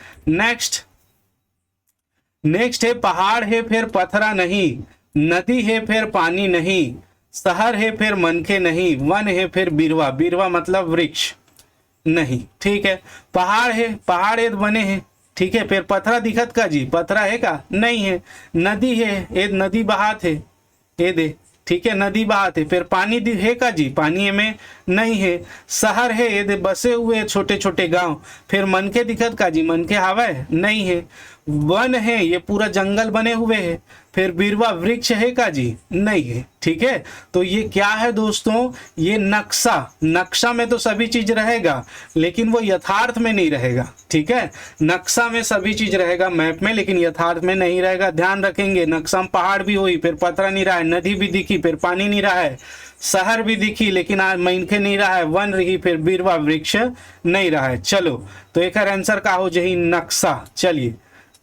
नेक्स्ट है पहाड़ है फिर पथरा नहीं, नदी है फिर पानी नहीं, शहर है फिर मनखे नहीं, वन है फिर बिरवा, बिरवा मतलब वृक्ष नहीं। ठीक है, पहाड़ है, पहाड़ है बने हैं, ठीक है, फिर पथरा दिखत का जी, पथरा है का नहीं है, नदी है, ये नदी बहात है, ये दे, ठीक है, नदी बहात है, फिर पानी है का जी, पानी में नहीं है, शहर है, ये दे बसे हुए छोटे छोटे गांव, फिर मनके दिखत का जी, मनके हवा नहीं है, वन है, ये पूरा जंगल बने हुए है, फिर बिरवा वृक्ष है का जी, नहीं है। ठीक है, तो ये क्या है दोस्तों, ये नक्शा, नक्शा में तो सभी चीज रहेगा लेकिन वो यथार्थ में नहीं रहेगा। ठीक है, नक्शा में सभी चीज रहेगा मैप में, लेकिन यथार्थ में नहीं रहेगा, ध्यान रखेंगे। नक्शा में पहाड़ भी हुई, फिर पथरा नहीं रहा है, नदी भी दिखी, फिर पानी नहीं रहा है, शहर भी दिखी लेकिन आज मनखे नहीं रहा है, वन रही, फिर बिरवा वृक्ष नहीं रहा है। चलो, तो एक आंसर का हो जही नक्शा। चलिए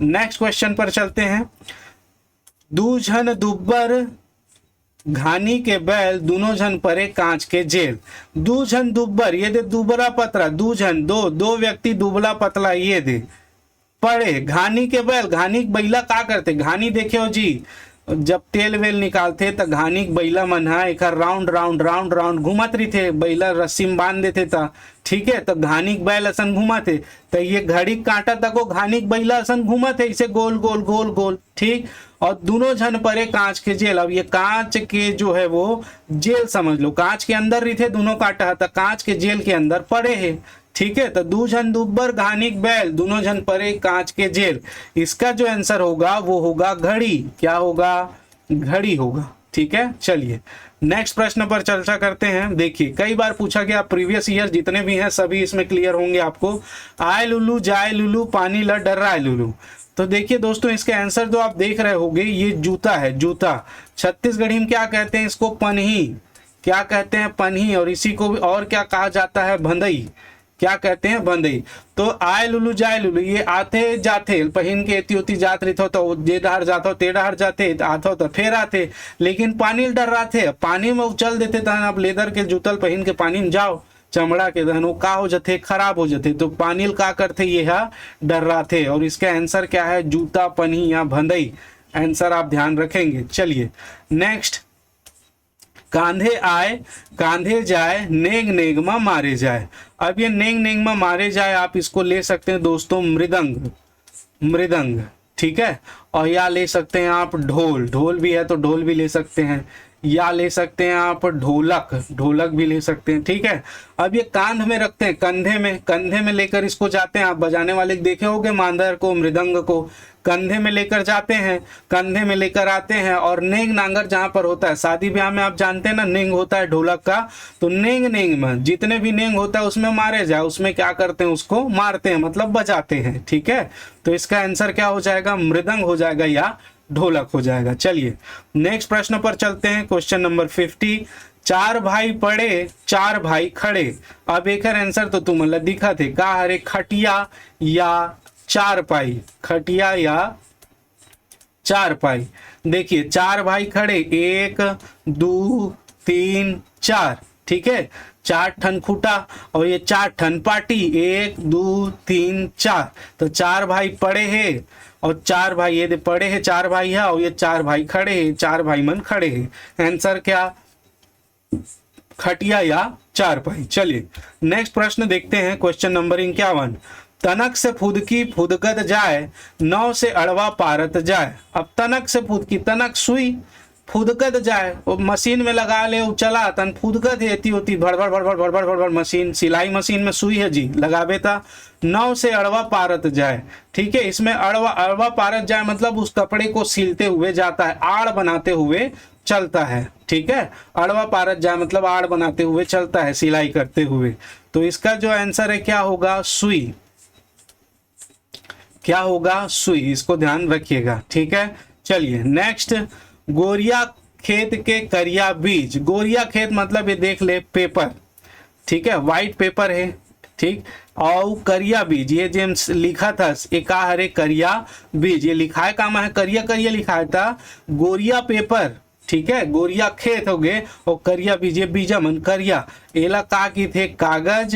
नेक्स्ट क्वेश्चन पर चलते हैं। दू झन दुब्बर घानी के बैल, दोनों जन परे कांच के जेल। दू झन दुब्बर, ये दे दुबला पतला, दू झन दो व्यक्ति दुबला पतला, ये दे पड़े घानी के बैल, घानी बैला का करते, घानी देखे हो जी, जब तेल वेल निकालते तो घानी बैला मन है एक राउंड राउंड राउंड राउंड घूमत रही थे, बैला रस्सी में बांध देते था। ठीक है, तो घानी बैल असन घूमते, तो ये घड़ी कांटा तक वो घानी बैला असन घूमते, इसे गोल गोल गोल गोल। ठीक, और दोनों जन परे कांच के जेल। अब ये कांच के जो है वो जेल समझ लो, कांच के अंदर रही थे दोनों कांटा, तो कांच के जेल के अंदर पड़े हैं। ठीक है, तो दू झन दुब्बर घानिक बैल, दोनों जन परे कांच के जेल। इसका जो आंसर होगा वो होगा घड़ी। क्या होगा, घड़ी होगा। ठीक है, चलिए नेक्स्ट प्रश्न पर चर्चा करते हैं। देखिए, कई बार पूछा गया, प्रीवियस ईयर जितने भी हैं सभी इसमें क्लियर होंगे आपको। आए लुल्लू जाए लुल्लू पानी ल डर रहा है लुल्लू। तो देखिए दोस्तों, इसके आंसर जो आप देख रहे होंगे, ये जूता है, जूता। छत्तीसगढ़ी में क्या कहते हैं इसको, पनही। क्या कहते हैं, पनही। और इसी को और क्या कहा जाता है, भंदई। क्या कहते हैं, बंदई। तो आए लुलू जाए लुलू, ये आते जाते पहन के एती उती जात रही तो जे डहर जाते ते डहर जाते आते तो फिर आते, लेकिन पानी डर रहा थे, पानी में उछल देते तहन आप लेदर के जूतल पहन के पानी में जाओ, चमड़ा के तहन वो का हो जाते, खराब हो जाते। तो पानी का करते ये डर रहा थे। और इसका आंसर क्या है, जूता, पन्ही या भंदई। आंसर आप ध्यान रखेंगे। चलिए नेक्स्ट, कांधे आए कांधे जाए नेग नेग में मारे जाए। अब ये नेग नेग में मारे जाए, आप इसको ले सकते हैं दोस्तों मृदंग, मृदंग। ठीक है, और या ले सकते हैं आप ढोल, ढोल भी है तो ढोल भी ले सकते हैं, या ले सकते हैं आप ढोलक, ढोलक भी ले सकते हैं। ठीक है, अब ये कांध में रखते हैं, कंधे में लेकर इसको जाते हैं। आप बजाने वाले देखे होंगे मांदर को, मृदंग को कंधे में लेकर जाते हैं, कंधे में लेकर आते हैं। और नेंग नांगर जहां पर होता है, शादी ब्याह में आप जानते हैं ना, नेंग होता है ढोलक का, तो नेंग नेंग में जितने भी नेंग होता है उसमें मारे जाए, उसमें क्या करते हैं, उसको मारते हैं, मतलब बजाते हैं। ठीक है, तो इसका आंसर क्या हो जाएगा, मृदंग हो जाएगा या ढोलक हो जाएगा। चलिए नेक्स्ट प्रश्न पर चलते हैं, क्वेश्चन नंबर 50। चार भाई पड़े चार भाई खड़े। अब एक आंसर तो तुम दिखा थे का, हरे खटिया या चारपाई, खटिया या चारपाई। देखिए चार भाई खड़े, 1 2 3 4। ठीक है, 4 ठन खूटा और ये 4 ठन पार्टी, 1 2 3 4। तो 4 भाई पड़े हैं और 4 भाई ये पड़े हैं, 4 भाई है और ये 4 भाई खड़े हैं, 4 भाई मन खड़े हैं। आंसर क्या, खटिया या चारपाई। चलिए नेक्स्ट प्रश्न देखते हैं, क्वेश्चन नंबर 51। तनक से फुदकी फुदकत जाए, नौ से अड़वा पारत जाए। अब तनक से फुदकी, तनक सुई, फुदकत जाए, वो मशीन में लगा ले, वो चला तन फुदकत हेती होती, भड़बड़ भड़बड़ भड़बड़ भड़बड़ मशीन, सिलाई मशीन में सुई है जी, लगावे था। नौ से अड़वा पारत जाए। ठीक है, इसमें अड़वा पारत जाए मतलब उस कपड़े को सिलते हुए जाता है, आड़ बनाते हुए चलता है। ठीक है, अड़वा पारत जाए मतलब आड़ बनाते हुए चलता है, सिलाई करते हुए। तो इसका जो आंसर है क्या होगा, सुई। क्या होगा, सुई। इसको ध्यान रखिएगा। ठीक है, चलिए नेक्स्ट, गोरिया खेत के करिया बीज। गोरिया खेत मतलब ये देख ले पेपर, ठीक है, व्हाइट पेपर है। ठीक, और करिया बीज, ये जेम्स लिखा था एक हरे करिया बीज, ये लिखा है काम है, करिया करिया लिखा था, गोरिया पेपर। ठीक है, गोरिया खेत हो गए और करिया बीजे बीजा मन करिया, एला का की थे कागज,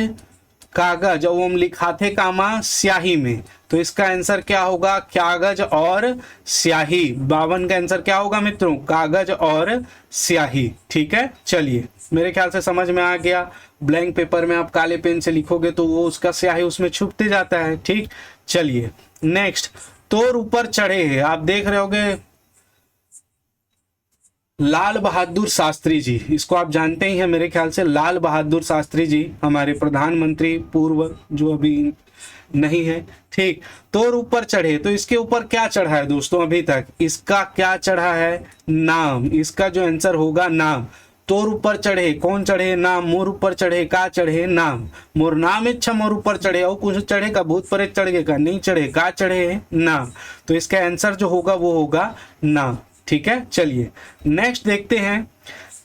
कागज और हम लिखाते कामा स्याही में, तो इसका आंसर क्या होगा, कागज और स्याही। 52 का आंसर क्या होगा मित्रों, कागज और स्याही। ठीक है, चलिए मेरे ख्याल से समझ में आ गया। ब्लैंक पेपर में आप काले पेन से लिखोगे तो वो उसका स्याही उसमें छुपते जाता है। ठीक, चलिए नेक्स्ट, तोर ऊपर चढ़े है, आप देख रहे होगे लाल बहादुर शास्त्री जी, इसको आप जानते ही हैं मेरे ख्याल से। लाल बहादुर शास्त्री जी हमारे प्रधानमंत्री पूर्व, जो अभी नहीं है। ठीक, तोर ऊपर चढ़े, तो इसके ऊपर क्या चढ़ा है दोस्तों अभी तक, इसका क्या चढ़ा है, नाम। इसका जो आंसर होगा नाम। तोर ऊपर चढ़े, कौन चढ़े, नाम। मोर ऊपर चढ़े, का चढ़े, नाम। मोर नाम इच्छा मोर ऊपर चढ़े, और कुछ चढ़ेगा, भूत प्रेत चढ़ेगा, नहीं चढ़े, का चढ़े, नाम। तो इसका आंसर जो होगा वो होगा नाम। ठीक है, चलिए नेक्स्ट देखते हैं,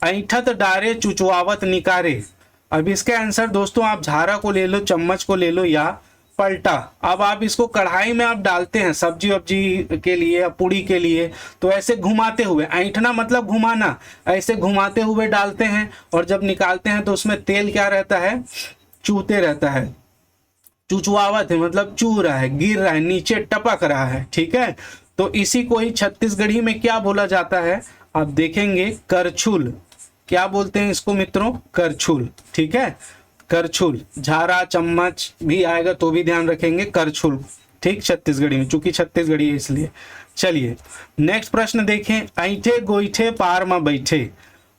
ऐठत डारे चुचवावत निकारे। अब इसका आंसर दोस्तों आप झारा को ले लो, चम्मच को ले लो या पलटा। अब आप इसको कढ़ाई में आप डालते हैं सब्जी वब्जी के लिए या पूड़ी के लिए, तो ऐसे घुमाते हुए, ऐंठना मतलब घुमाना, ऐसे घुमाते हुए डालते हैं और जब निकालते हैं तो उसमें तेल क्या रहता है, चूते रहता है। चुचवावत है मतलब चू रहा है, गिर रहा है, नीचे टपक रहा है। ठीक है, तो इसी को ही छत्तीसगढ़ी में क्या बोला जाता है, आप देखेंगे करछुल। क्या बोलते हैं इसको मित्रों, करछुल। ठीक है, करछुल। झारा चम्मच भी आएगा तो भी ध्यान रखेंगे, करछुल। ठीक, छत्तीसगढ़ी में, चूंकि छत्तीसगढ़ी है इसलिए। चलिए नेक्स्ट प्रश्न देखें, ऐठे गोईठे पार में बैठे।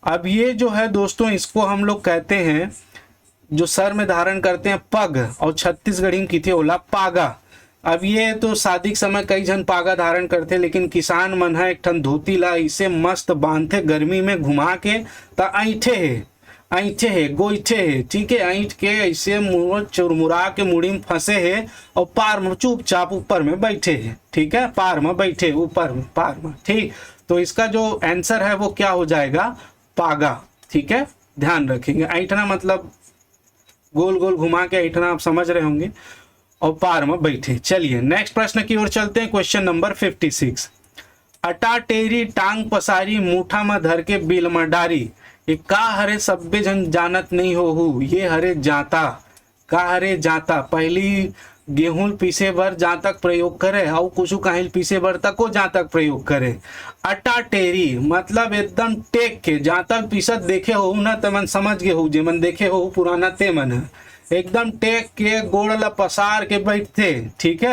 अब ये जो है दोस्तों, इसको हम लोग कहते हैं, जो सर में धारण करते हैं, पग, और छत्तीसगढ़ी में किथे होला, पागा। अब ये तो शादी के समय कई जन पागा धारण करते, लेकिन किसान मन है एक ठन धोती ला इसे मस्त बांधते गर्मी में घुमा के, ता ऐठे है, ऐठे है, गोईठे है। ठीक है, ऐठ के ऐसे मुँह चुरमुरा के मुड़ी में फंसे है और पार में चुपचाप ऊपर में बैठे है। ठीक है, पार में बैठे, ऊपर में, पार में। ठीक, तो इसका जो आंसर है वो क्या हो जाएगा, पागा। ठीक है, ध्यान रखेंगे। ऐठना मतलब गोल गोल घुमा के ऐठना, आप समझ रहे होंगे, और पार में बैठे। चलिए नेक्स्ट प्रश्न की ओर चलते हैं, क्वेश्चन नंबर 56। अटा टेरी टांग पसारी मुठा में धर के बिल में डारी। ये का हरे सब्बे जन जानत नहीं हो, ये हरे जाता। का हरे जाता, पहली गेहूं पीसे बर जातक प्रयोग करे, और कुछ काहिल पीसे बर तको जातक प्रयोग करे। अटा टेरी मतलब एकदम टेक के, जातक पीसत देखे हो ना तमन समझ गए हो, जे मन देखे हो पुराना ते मन है, एकदम टेक के गोड़ ला पसार के बैठते। ठीक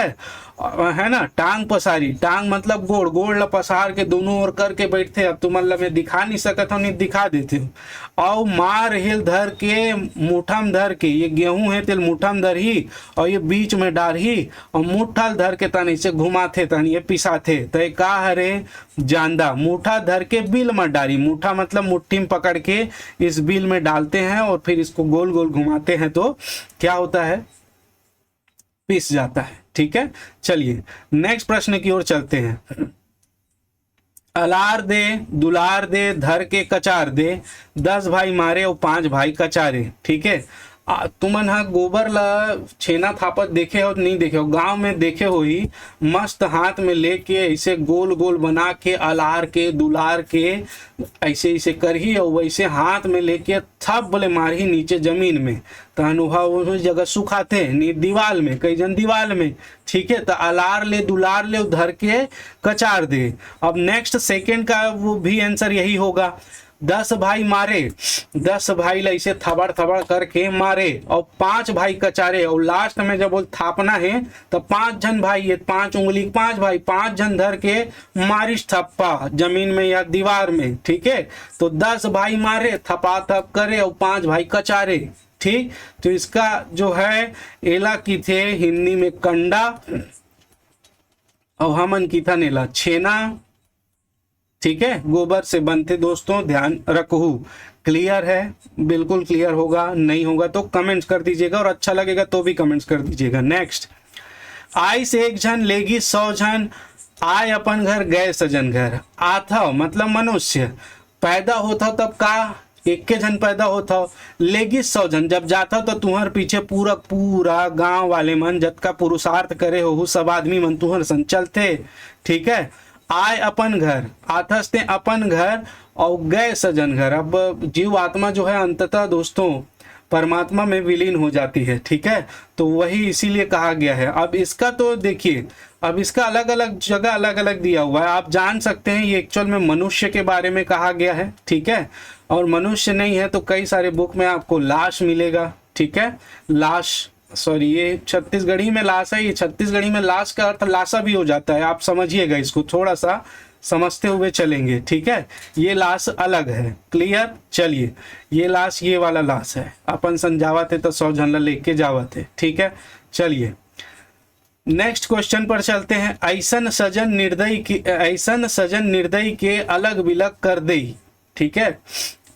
है ना, टांग पसारी, टांग मतलब गोड़, गोड़ ला पसार के दोनों ओर करके बैठते। अब तुम मतलब मैं दिखा नहीं सकता हूँ, नहीं दिखा देते हो। और मार हिल धर के मुठम धर के, ये गेहूं है तेल मुठम धर ही, और ये बीच में डार ही, और मुठल धर के तनी से घुमाते तनी ये पिसाते। तो का हरे जांदा, मुठा धर के बिल में डारी, मुठा मतलब मुट्ठी में पकड़ के इस बिल में डालते हैं और फिर इसको गोल गोल घुमाते हैं, तो क्या होता है, पिस जाता है। ठीक है, चलिए नेक्स्ट प्रश्न की ओर चलते हैं। अलार दे दुलार दे धर के कचार दे, 10 भाई मारे और 5 भाई कचारे। ठीक है, तुमन हा गोबर ला छेना थापत देखे हो नहीं देखे हो, गांव में देखे हो ही, मस्त हाथ में लेके ऐसे गोल गोल बना के अलार के दुलार के ऐसे ऐसे करही, और वैसे हाथ में लेके थप बोले मारही नीचे जमीन में, तो अनुभव जगह सुखाते नी दीवाल में, कई जन दीवाल में। ठीक है, तो अलार ले दुलार ले धर के कचार दे। अब नेक्स्ट सेकेंड का वो भी आंसर यही होगा, 10 भाई मारे, 10 भाई ला इसे थबड़ थबड़ करके मारे और 5 भाई कचारे, और लास्ट में जब बोल थापना है तो 5 जन भाई, ये 5 उंगली 5 भाई, 5 जन धर के मारिश थप्पा जमीन में या दीवार में। ठीक है, तो 10 भाई मारे, थपा थप करे और 5 भाई कचारे। ठीक, तो इसका जो है एला की थे हिंदी में कंडा, और हमन की था नेला छेना। ठीक है, गोबर से बनते दोस्तों, ध्यान रखो। क्लियर है, बिल्कुल क्लियर होगा, नहीं होगा तो कमेंट्स कर दीजिएगा, और अच्छा लगेगा तो भी कमेंट्स कर दीजिएगा। नेक्स्ट, आई से एक जन लेगी 100 जन, आए अपन घर गए सजन घर। आता मतलब मनुष्य पैदा होता तब का एक के जन पैदा होता, लेगी 100 जन, जब जाता तो तुम्हार पीछे पूरा पूरा गांव वाले मन जतका पुरुषार्थ करे हो सब आदमी मन तुम्हार संग चलते। ठीक है, आए अपन घर, आथस्ते अपन घर, और गए सजन घर। अब जीव आत्मा जो है अंततः दोस्तों परमात्मा में विलीन हो जाती है, ठीक है, तो वही इसीलिए कहा गया है। अब इसका तो देखिए, अब इसका अलग अलग जगह अलग अलग दिया हुआ है, आप जान सकते हैं ये एक्चुअल में मनुष्य के बारे में कहा गया है, ठीक है, और मनुष्य नहीं है तो कई सारे बुक में आपको लाश मिलेगा, ठीक है, लाश, सॉरी ये छत्तीसगढ़ी में लाश है, ये छत्तीसगढ़ी में लाश का अर्थ लाशा भी हो जाता है, आप समझिएगा, इसको थोड़ा सा समझते हुए चलेंगे, ठीक है, ये लाश अलग है, क्लियर। चलिए ये लाश ये वाला लाश है, अपन समझावत है तो 100 झनला लेके जावत है, ठीक है। चलिए नेक्स्ट क्वेश्चन पर चलते हैं। ऐसन सजन निर्दयी के अलग विलग कर दई, ठीक है,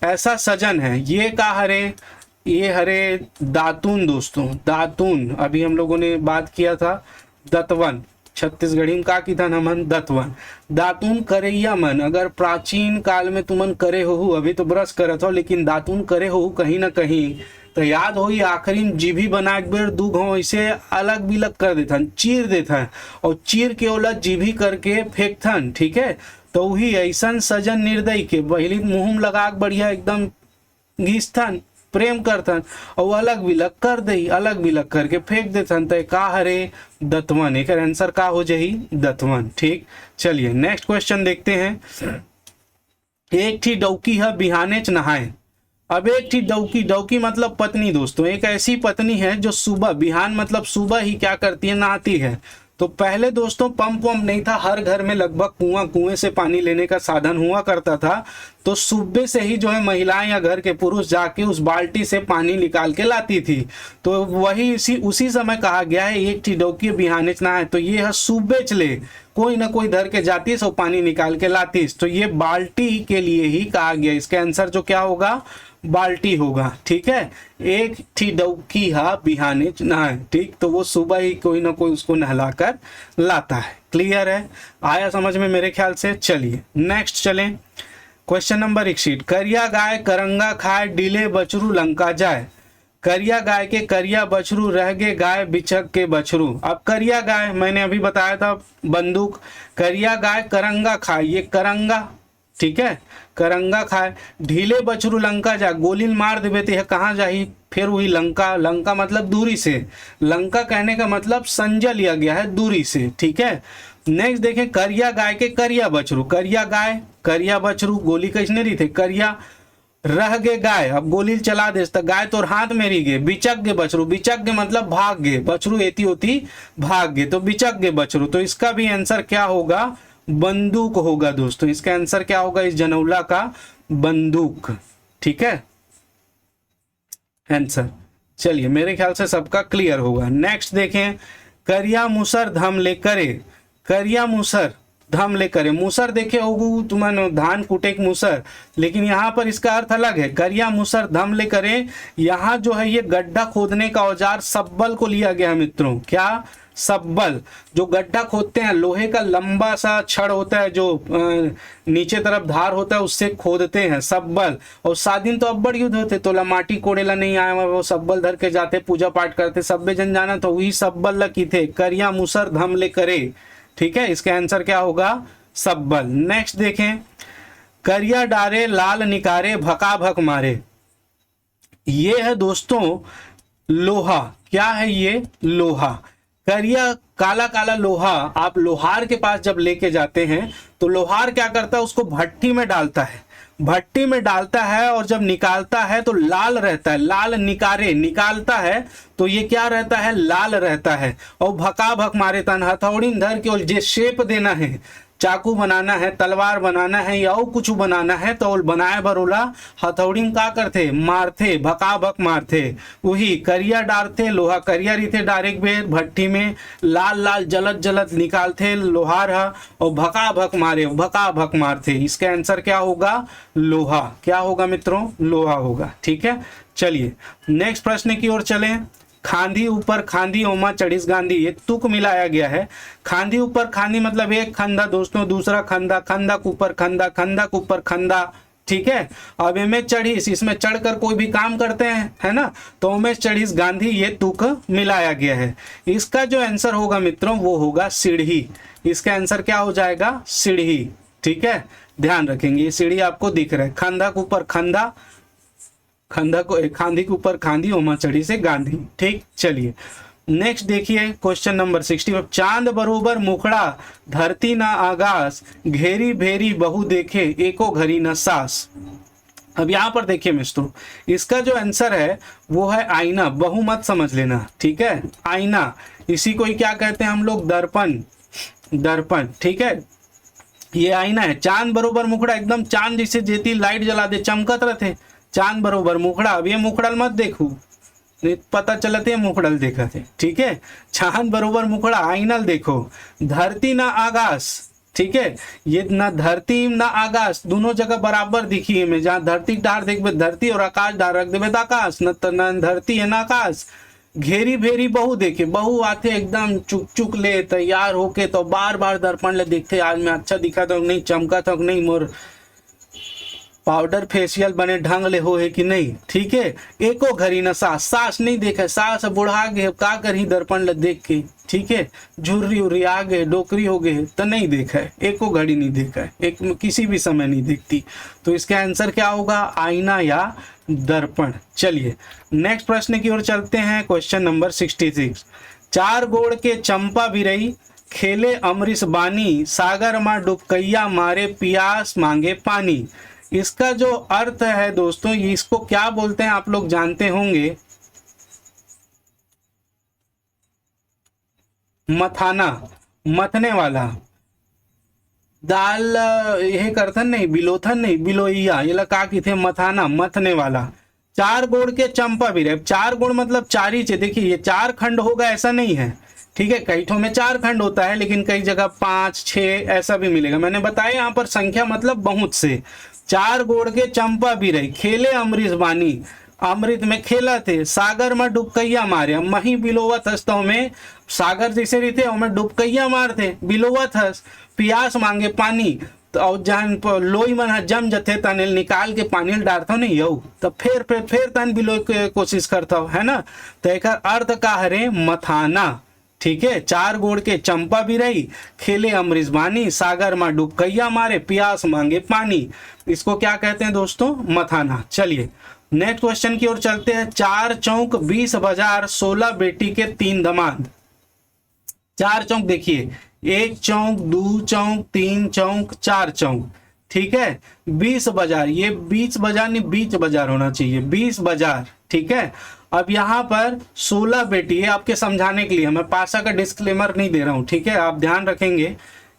ऐसा सजन है, ये का हरे, ये हरे दातून दोस्तों, दातून, अभी हम लोगों ने बात किया था दतवन, छत्तीसगढ़ी में का की था नमन दतवन, दातून करैया मन, अगर प्राचीन काल में तुमन करे हो, अभी तो ब्रश करत हो लेकिन दातून करे हो कहीं ना कहीं, तो याद हो आखिरी में जीभी बना एक बेर दू घाव ऐसे अलग बिलग कर देथन, चीर देथन, और चीर के ओला जीभी करके फेंकथन, ठीक है, तो वही ऐसन सजन निर्दयी के पहली मुंह लगा बढ़िया एकदम घीसथन, प्रेम करथन, और अलग विलग कर दई, अलग विलग करके फेंक देथन, तो का हरे दतवन, एक आंसर का हो जाही दतवन, ठीक। चलिए नेक्स्ट क्वेश्चन देखते हैं। एक थी डौकी है बिहानेच नहाए। अब एक थी डौकी, डौकी मतलब पत्नी दोस्तों, एक ऐसी पत्नी है जो सुबह, बिहान मतलब सुबह ही क्या करती है, नहाती है। तो पहले दोस्तों पंप वम्प नहीं था, हर घर में लगभग कुएं से पानी लेने का साधन हुआ करता था, तो सुबह से ही जो है महिलाएं या घर के पुरुष जाके उस बाल्टी से पानी निकाल के लाती थी। तो वही उसी समय कहा गया है एक थी डौकी बिहानेच नहाए, तो ये है सुबह चले कोई ना कोई धर के जाती सो पानी निकाल के लाती, तो ये बाल्टी के लिए ही कहा गया। इसका आंसर जो क्या होगा, बाल्टी होगा, ठीक है। एक थी डौकी हा बिहानेच नहाए, ठीक, तो वो सुबह ही कोई ना कोई उसको नहलाकर लाता है, क्लियर है, आया समझ में मेरे ख्याल से। चलिए नेक्स्ट चलें, क्वेश्चन नंबर 61। करिया गाय करंगा खाए, डीले बछरू लंका जाए। करिया गाय के करिया बछरू रह गए गाय बिचक के बछरू। अब करिया गाय मैंने अभी बताया था बंदूक, करिया गाय करंगा खाए, ये करंगा, ठीक है, करंगा खाए, ढीले बछरू लंका जा, गोली मार देवे तो यह कहाँ जाही, फिर वही लंका, लंका मतलब दूरी से, लंका कहने का मतलब संजय लिया गया है दूरी से, ठीक है। नेक्स्ट देखें, करिया गाय के करिया बछरू, करिया गाय करिया बछरू, गोली कैसने रही थे, करिया रह गए गाय, अब गोली चला दे तो गाय तोर हाथ में रही गए, बिचक गए बछरू, बिचक गए मतलब भाग गए, बछरू एती होती भाग गए, तो बिचक गए बछरू, तो इसका भी आंसर क्या होगा, बंदूक होगा दोस्तों। इसका आंसर क्या होगा इस जनौला का, बंदूक, ठीक है आंसर। चलिए मेरे ख्याल से सबका क्लियर होगा। नेक्स्ट देखें, करिया मुसर धम ले करे, करिया मुसर धम ले करे, मुसर देखे होगू तुमने धान कूटे के मुसर, लेकिन यहाँ पर इसका अर्थ अलग है, करिया मुसर धम ले करे, यहाँ जो है ये गड्ढा खोदने का औजार सब्बल को लिया गया है मित्रों, क्या, सब्बल, जो गड्ढा खोदते हैं, लोहे का लंबा सा छड़ होता है जो नीचे तरफ धार होता है उससे खोदते हैं, सब्बल। और 7 दिन तो अब्बड़ युद्ध होते, तो माटी कोड़ेला नहीं आया, वो सब्बल धर के जाते पूजा पाठ करते, सब्बे जन जाना, तो वही सब्बल ला की थे, करिया मुसर धम ले करे, ठीक है, इसका आंसर क्या होगा, सब्बल। नेक्स्ट देखें, करिया डारे लाल निकारे भका भक मारे, ये है दोस्तों लोहा, क्या है ये, लोहा, करिया काला काला लोहा, आप लोहार के पास जब लेके जाते हैं तो लोहार क्या करता है, उसको भट्टी में डालता है, भट्टी में डालता है, और जब निकालता है तो लाल रहता है, लाल निकारे, निकालता है तो ये क्या रहता है, लाल रहता है। और भका भक मारे तन, हथौड़ी धर के जे शेप देना है, चाकू बनाना है, तलवार बनाना है या और कुछ बनाना है, तो बनाए बरोला हथौड़ी में का करते, मारते, भका भक मारते, वही करिया डारते, लोहा करिया रीते डायरेक्ट बेर भट्टी में लाल लाल जलत जलत निकालते लोहार है, और भका भक मारे, भका भक मारते, इसका आंसर क्या होगा, लोहा, क्या होगा मित्रों, लोहा होगा, ठीक है। चलिए नेक्स्ट प्रश्न की ओर चलें, खांधी ऊपर खांधी ओमा चढ़ीस गांधी, ये तुक मिलाया गया है, खांधी ऊपर खांधी मतलब एक खंदा दोस्तों, दूसरा खंदा, खंदा के ऊपर खंदा, खंदा के ऊपर खंदा, ठीक है। अब एमएस चढ़ीस, इसमें चढ़कर कोई भी काम करते हैं, है ना, तो एमएस चढ़ीस गांधी, ये तुक मिलाया गया है। इसका जो आंसर होगा मित्रों वो होगा सीढ़ी, इसका आंसर क्या हो जाएगा, सीढ़ी, ठीक है। ध्यान रखेंगे। ये सीढ़ी आपको दिख रहा है, खंधा के ऊपर खंधा, खंधा को खांधी के ऊपर खांधी, ओमा चढ़ी से गांधी। ठीक, चलिए नेक्स्ट देखिए क्वेश्चन नंबर 65। चांद बरोबर मुखड़ा धरती ना आगास, घेरी भेरी बहु देखे एको घड़ी न सास। अब यहाँ पर देखिए मित्रों, इसका जो आंसर है वो है आईना। बहु मत समझ लेना, ठीक है, आईना। इसी को ही क्या कहते हैं हम लोग, दर्पण, दर्पण, ठीक है, ये आईना है। चांद बरोबर मुखड़ा, एकदम चांद जैसे जेती लाइट जला दे चमकत रहते, चांद बरोबर मुखड़ा। अब ये मुखड़ल मत देखू, नहीं पता चलते मुखड़ल देखा थे, ठीक है। चांद बरोबर मुखड़ा, आईनल देखो। धरती ना आकाश, ठीक है, ये ना धरती ना आकाश दोनों जगह बराबर दिखी है। में जहाँ धरती डार देखबे धरती और आकाश डार रख देवे आकाश, न धरती है ना आकाश। घेरी भेरी बहु देखे, बहु आते एकदम चुक चुक ले तैयार होके, तो बार बार दर्पण ले देखते, आज मैं अच्छा दिखा तो नहीं, चमका तो नहीं, मोर पाउडर फेशियल बने ढंग ले हो है कि नहीं, ठीक है। एको घड़ी न सास, सास नहीं देखा, सास बुढ़ा गए का करी दर्पण ले देख के, ठीक है, झुर्री उर्री आ गए, डोकरी हो गए तो नहीं देखा है, एको घड़ी नहीं देखा है, एक किसी भी समय नहीं देखती। तो इसका आंसर क्या होगा, आईना या दर्पण। चलिए नेक्स्ट प्रश्न की ओर चलते हैं, क्वेश्चन नंबर 66। चार गोड़ के चंपा बिरई, खेले अमरीश बानी, सागर माँ डुबकैया मारे, पियास मांगे पानी। इसका जो अर्थ है दोस्तों, ये इसको क्या बोलते हैं आप लोग जानते होंगे, मथाना, मथने वाला। दाल यह करथन नहीं, बिलोथन नहीं, बिलोइया, ये लगा की थे मथाना, मथने वाला। चार गोड़ के चंपा भी रहे, चार गोड़ मतलब चार ही। देखिए ये चार खंड होगा ऐसा नहीं है, ठीक है, कई ठो में चार खंड होता है, लेकिन कई जगह 5 6 ऐसा भी मिलेगा। मैंने बताया यहाँ पर संख्या मतलब बहुत से। चार गोड़ के चंपा भी रही, खेले अमरीश बानी, अमृत में खेला थे, सागर में डुबकैया मारे, मही बिलोवत हस, तो में सागर जैसे रहते में डुबकैया मारते, बिलोवत हस, पियास मांगे पानी, तो जहन लोई मन जम जथे तन निकाल के पानी डालता नहीं यू, तो फिर तन बिलो के कोशिश करता है ना। तो एक अर्थ का हरे मथाना, ठीक है। चार गोड़ के चंपा भी रही, खेले अमरीश बानी, सागर में डुबकैया मारे, पियास मांगे पानी। इसको क्या कहते हैं दोस्तों, मथाना। चलिए नेक्स्ट क्वेश्चन की ओर चलते हैं। चार चौक 20 बाजार, 16 बेटी के 3 दामाद। चार चौक देखिए, 1 चौक, 2 चौक, 3 चौक, 4 चौक, ठीक है। 20 बाजार, ये 20 बाजार नहीं, 20 बाजार होना चाहिए, 20 बाजार, ठीक है। अब यहाँ पर 16 बेटी है, आपके समझाने के लिए, मैं पासा का डिस्क्लेमर नहीं दे रहा हूँ, ठीक है, आप ध्यान रखेंगे,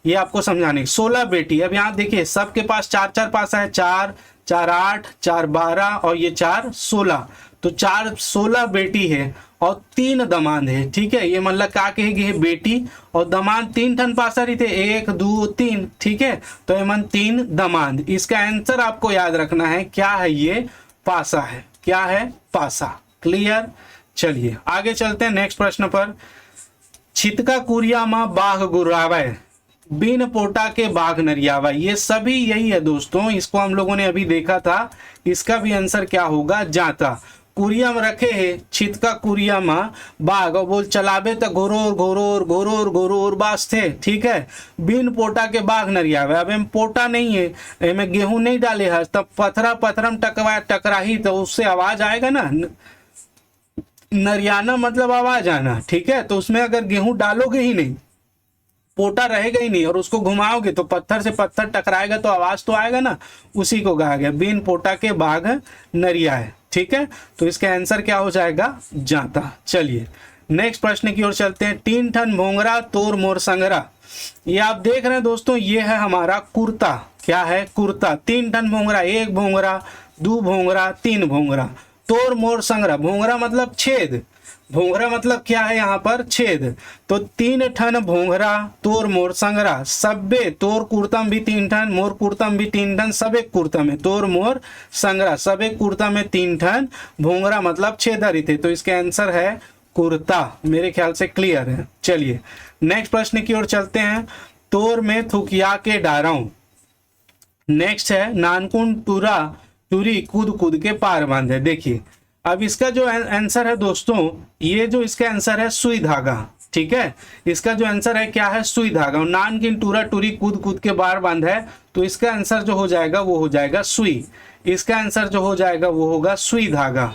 ये आपको समझाने। 16 बेटी, अब यहाँ देखिए सबके पास 4 पासा है, 4 4 8 4 12 और ये 4 16, तो 4 16 बेटी है और 3 दमाद है, ठीक है। ये मतलब क्या कहेगी है, बेटी और दमाद 3 ठन पासा रही थे, 1 2 3, ठीक है, तो ये मन 3 दमाद। इसका आंसर आपको याद रखना है, क्या है ये, पासा है, क्या है, पासा। क्लियर। चलिए आगे चलते हैं नेक्स्ट प्रश्न पर। छितका कुरिया माँ बाघ गुरावे, बिन पोटा के बाघ नरियावा। ये सभी यही है दोस्तों, इसको हम लोगों ने अभी देखा था। इसका भी आंसर क्या होगा, जाता। कुरिया में रखे है, छितका कुरिया माँ बाघ, और बोल चलावे तो घोरोर घोरोर घोरोर घोरोर बास थे, ठीक है। बिन पोटा के बाघ नरियावे, अब एम पोटा नहीं है, एम गेहूं नहीं डाले है, तब पथरम टकराही तो उससे आवाज आएगा ना, नरियाना मतलब आवाज आना, ठीक है। तो उसमें अगर गेहूं डालोगे ही नहीं, पोटा रहेगा ही नहीं, और उसको घुमाओगे तो पत्थर से पत्थर टकराएगा तो आवाज तो आएगा ना, उसी को कहा गया बिन पोटा के बाघ नरिया है, ठीक है। तो इसका आंसर क्या हो जाएगा, जाता। चलिए नेक्स्ट प्रश्न की ओर चलते हैं। 3 ठन भोंगरा तोर मोर संगरा। ये आप देख रहे हैं दोस्तों, ये है हमारा कुर्ता, क्या है, कुर्ता। 3 ठन भोंगरा, 1 भोंगरा, 2 भोंगरा, 3 भोंगरा, तोर मोर संगरा। भोंगरा मतलब छेद, भोंगरा मतलब क्या है यहाँ पर, छेद। तो 3 ठन भोंगरा तोर मोर संगरा, सब्बे तोर कुर्तम भी 3 ठन, मोर कुर्तम भी 3 ठन, सबे कुर्तम है, तोर मोर संगरा, सबे कुर्ता में 3 ठन भोंगरा मतलब छेदरी थे। तो इसके आंसर है कुर्ता, मेरे ख्याल से क्लियर है। चलिए नेक्स्ट प्रश्न की ओर चलते हैं। तोर में थुकिया के डाराऊं। नेक्स्ट है नानकुन टूरा टूरी कूद कूद के पार बांधे। देखिए अब इसका जो आंसर है दोस्तों, ये जो इसका आंसर है सुई धागा, ठीक है। इसका जो आंसर है क्या है, सुई धागा। नान किन टूरा टूरी कूद कूद के पार बांधा है, तो इसका आंसर जो हो जाएगा वो हो जाएगा सुई। इसका आंसर जो हो जाएगा वो होगा सुई धागा।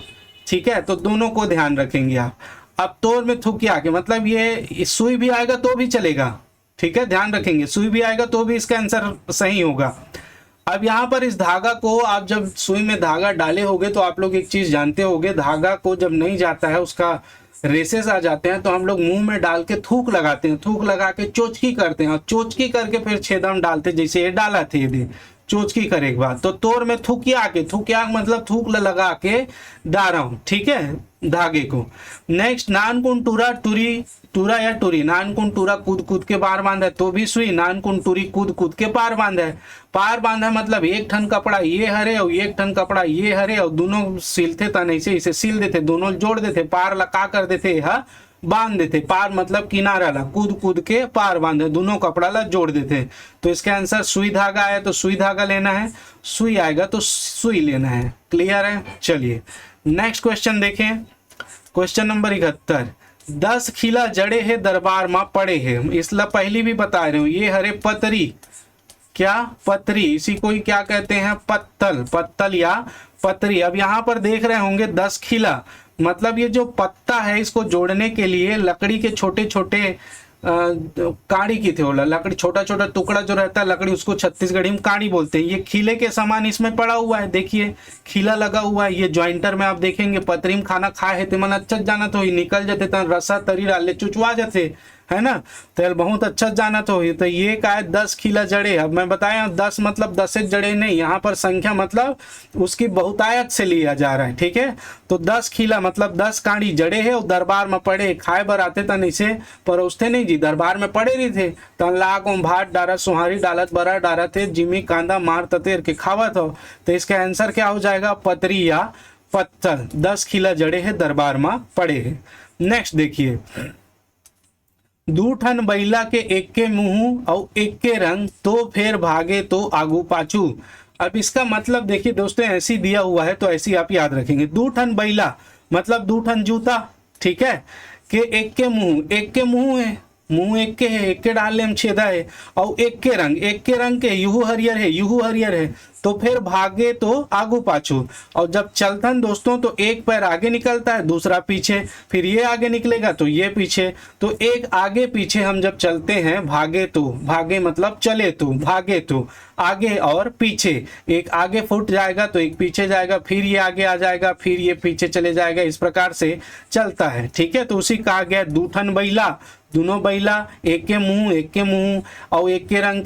ठीक है, तो दोनों को ध्यान रखेंगे आप। अब तोर में थुकी आके मतलब ये सुई भी आएगा तो भी चलेगा। ठीक है, ध्यान रखेंगे, सुई भी आएगा तो भी इसका आंसर सही होगा। अब यहाँ पर इस धागा को आप जब सुई में धागा डाले होगे तो आप लोग एक चीज जानते होगे, धागा को जब नहीं जाता है, उसका रेसेस आ जाते हैं, तो हम लोग मुंह में डाल के थूक लगाते हैं, थूक लगा के चोचकी करते हैं और चोचकी करके फिर छेदम डालते, जैसे ये डाला थे ये चोचकी करे के बाद। तो तोर में थुकिया मतलब थूक लगा के डाल रहा हूँ। ठीक है, धागे को। नेक्स्ट, नान कुन टूरा टूरी, टूरा या टूरी, नान कुन टूरा कूद कूद के पार बांधा है, तो भी सुई। नान कुन टूरी कूद कूद के पार बांधा है। पार बांधा है मतलब एक ठन कपड़ा ये हरे और एक ठन कपड़ा ये हरे और दोनों सिलते तन ऐसे इसे सिल देते, दोनों जोड़ देते, पार लगा कर देते, यह बांध देते। पार मतलब किनारा ला, कूद कूद के पार बांधे, दोनों कपड़ा ला जोड़ देते। तो इसका आंसर सुई धागा आया तो सुई धागा लेना है, सुई आएगा तो सुई लेना है। क्लियर है? चलिए नेक्स्ट क्वेश्चन देखें। क्वेश्चन नंबर 71, 10 खिला जड़े है दरबार में पड़े है। इसला पहली भी बता रहे हूँ, ये हरे पतरी, क्या पतरी, इसी को ही क्या कहते हैं, पत्तल, पत्तल या पतरी। अब यहाँ पर देख रहे होंगे 10 खिला मतलब ये जो पत्ता है इसको जोड़ने के लिए लकड़ी के छोटे छोटे काड़ी की थे, बोला लकड़ी, छोटा छोटा टुकड़ा जो रहता है लकड़ी, उसको छत्तीसगढ़ी में काड़ी बोलते हैं। ये खिले के समान इसमें पड़ा हुआ है, देखिए खिला लगा हुआ है। ये ज्वाइंटर में आप देखेंगे पतरी में खाना खाए है मन अच्छा जाना तो निकल जाते तन रसा तरी डाले चुचवा जाते है ना, तो बहुत अच्छा जाना तो ये का है 10 खिला जड़े। अब मैं बताया 10 मतलब 10 जड़े नहीं, यहाँ पर संख्या मतलब उसकी बहुतायत से लिया जा रहा है। ठीक है, तो 10 खिला मतलब 10 कांडी जड़े है और दरबार में पड़े, खाए बर आते तन इसे परोसते नहीं जी, दरबार में पड़े रही थे तन लाख भात डारा सुहारी डालत बरा डारा थे, जिमी कांदा मार ततेर के खावत हो। तो इसका आंसर क्या हो जाएगा, पतरी या पत्थर। 10 खिला जड़े है दरबार में पड़े है। नेक्स्ट देखिए, दू ठन बैला के एक के मुंह और एक के रंग, तो फिर भागे तो आगू पाछू। अब इसका मतलब देखिए दोस्तों, ऐसी दिया हुआ है तो ऐसी आप याद रखेंगे। दू ठन बैला मतलब 2 ठन जूता, ठीक है, के एक के मुंह है, मुंह एक के है, एक के डालने में छेदा है, और एक के रंग के यूहू हरियर है, तो फिर भागे तो आगू पाछू। और जब चलतन दोस्तों तो एक पैर आगे निकलता है, दूसरा पीछे, फिर ये आगे निकलेगा तो ये पीछे, तो एक आगे पीछे हम जब चलते हैं, भागे तो, भागे मतलब चले तो, भागे तो आगे और पीछे, एक आगे फुट जाएगा तो एक पीछे जाएगा, फिर ये आगे आ जाएगा, फिर ये पीछे चले जाएगा, इस प्रकार से चलता है। ठीक है, तो उसी कहा गया दूठन बैला, दोनों बैला, एक के मुंह और एक के रंग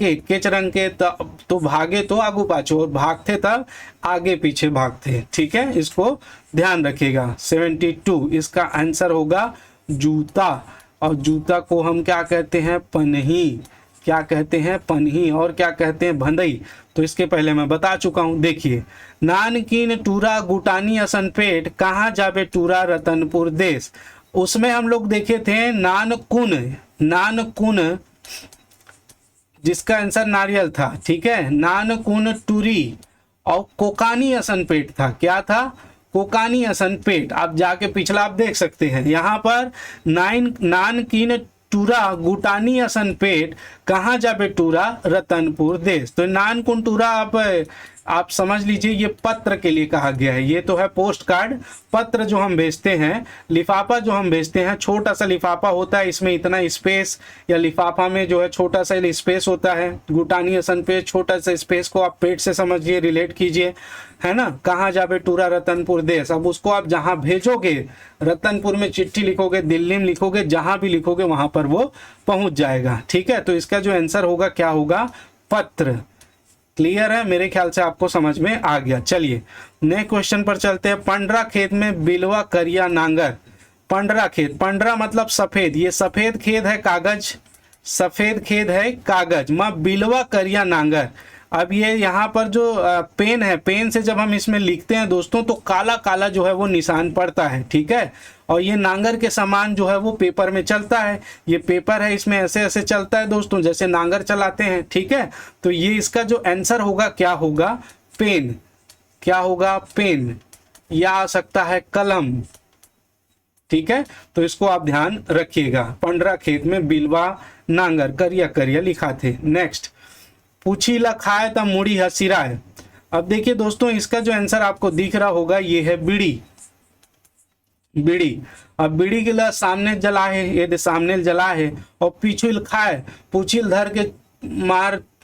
के, तो भागे तो आगू पाछू, और भागते तब आगे पीछे भागते। ठीक है, इसको ध्यान रखिएगा। 72 इसका आंसर होगा जूता, और जूता को हम क्या कहते हैं, पनही, क्या कहते हैं, पनही, और क्या कहते हैं, भंदई। तो इसके पहले मैं बता चुका हूं। देखिए, नानकीन टूरा गुटानी असन पेट, कहाँ जाबे टूरा रतनपुर देश। उसमें हम लोग देखे थे नानकुन जिसका आंसर नारियल था। ठीक है, नानकुन टूरी, और कोकानी असन पेट था, क्या था, कोकानी असन पेट। आप जाके पिछला आप देख सकते हैं, यहाँ पर नानकीन टूरा गुटानी असन पेट, कहाँ जाबे टूरा रतनपुर देश। तो नानकुन टूरा आप समझ लीजिए ये पत्र के लिए कहा गया है। ये तो है पोस्ट कार्ड, पत्र जो हम भेजते हैं, लिफाफा जो हम भेजते हैं, छोटा सा लिफाफा होता है, इसमें इतना स्पेस, या लिफाफा में जो है छोटा सा स्पेस होता है। गुटानी असन पेट, छोटा सा स्पेस को आप पेट से समझिए, रिलेट कीजिए, है ना। कहाँ जाबे टूरा रतनपुर देश, अब उसको आप जहाँ भेजोगे, रतनपुर में चिट्ठी लिखोगे, दिल्ली में लिखोगे, जहाँ भी लिखोगे वहां पर वो पहुंच जाएगा। ठीक है, तो इसका जो आंसर होगा क्या होगा, पत्र। क्लियर है, मेरे ख्याल से आपको समझ में आ गया। चलिए नए क्वेश्चन पर चलते हैं। पंडरा खेत में बिलवा करिया नांगर। पंडरा खेत, पंडरा मतलब सफेद, ये सफेद खेत है कागज, सफेद खेत है कागज, माँ बिलवा करिया नांगर। अब ये यहाँ पर जो पेन है, पेन से जब हम इसमें लिखते हैं दोस्तों तो काला काला जो है वो निशान पड़ता है। ठीक है, और ये नांगर के समान जो है वो पेपर में चलता है। ये पेपर है, इसमें ऐसे ऐसे चलता है दोस्तों, जैसे नांगर चलाते हैं। ठीक है, तो ये इसका जो आंसर होगा क्या होगा, पेन। क्या होगा, पेन, या आ सकता है कलम। ठीक है, तो इसको आप ध्यान रखिएगा। पंडरा खेत में बिलवा नांगर, करिया करिया लिखा थे। नेक्स्ट पूछी ल खाए त मुड़ी हसिराए। अब देखिए दोस्तों, इसका जो आंसर आपको दिख रहा होगा ये है बीड़ी। बीड़ी, अब बीड़ी के लिए सामने जला है, ये सामने जला है, और पीछू खाए, पूछिल धर के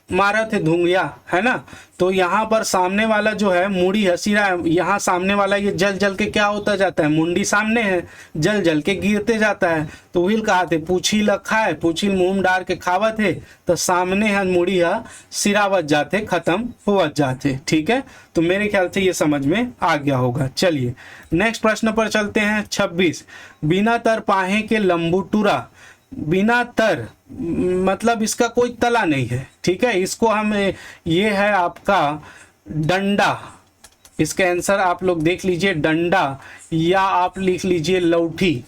मारा थे धुंगिया, है ना। तो यहाँ पर सामने वाला जो है मुड़ी हसीरा है, यहाँ सामने वाला ये जल जल के क्या होता जाता है, मुंडी सामने है, जल जल के गिरते जाता है। तो वही कहा थे पूछी ल खाए, पूछी मुंह डार के खावत है, तो सामने है मुड़ी है सिरावत जाते, खत्म होवत जाते। ठीक है, तो मेरे ख्याल से ये समझ में आ गया होगा। चलिए नेक्स्ट प्रश्न पर चलते हैं। 26, बिना तर पाहे के लंबू टूरा। बिना तर मतलब इसका कोई तला नहीं है। ठीक है, इसको हम, ये है आपका डंडा। इसका आंसर आप लोग देख लीजिए, डंडा, या आप लिख लीजिए लौठी।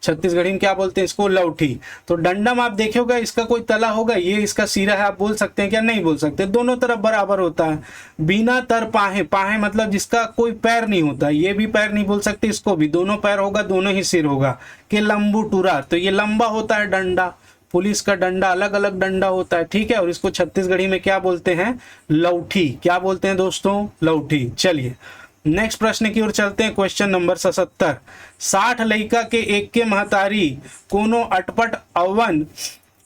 छत्तीसगढ़ी में क्या बोलते हैं इसको, लौठी। तो डंडा में आप देखोगे इसका कोई तला होगा, ये इसका सिरा है, आप बोल सकते हैं क्या, नहीं बोल सकते, दोनों तरफ बराबर होता है। बिना तर पाहे, पाहे मतलब जिसका कोई पैर नहीं होता, ये भी पैर नहीं बोल सकते, इसको भी दोनों पैर होगा, दोनों ही सिर होगा। के लंबू टूरा, तो ये लंबा होता है डंडा, पुलिस का डंडा अलग अलग डंडा होता है। ठीक है, और इसको छत्तीसगढ़ी में क्या बोलते हैं, लौठी। क्या बोलते हैं दोस्तों, लौठी। चलिए नेक्स्ट प्रश्न की ओर चलते हैं। क्वेश्चन नंबर 77, 60 लइका के एक के महतारी, कोनो अटपट अवन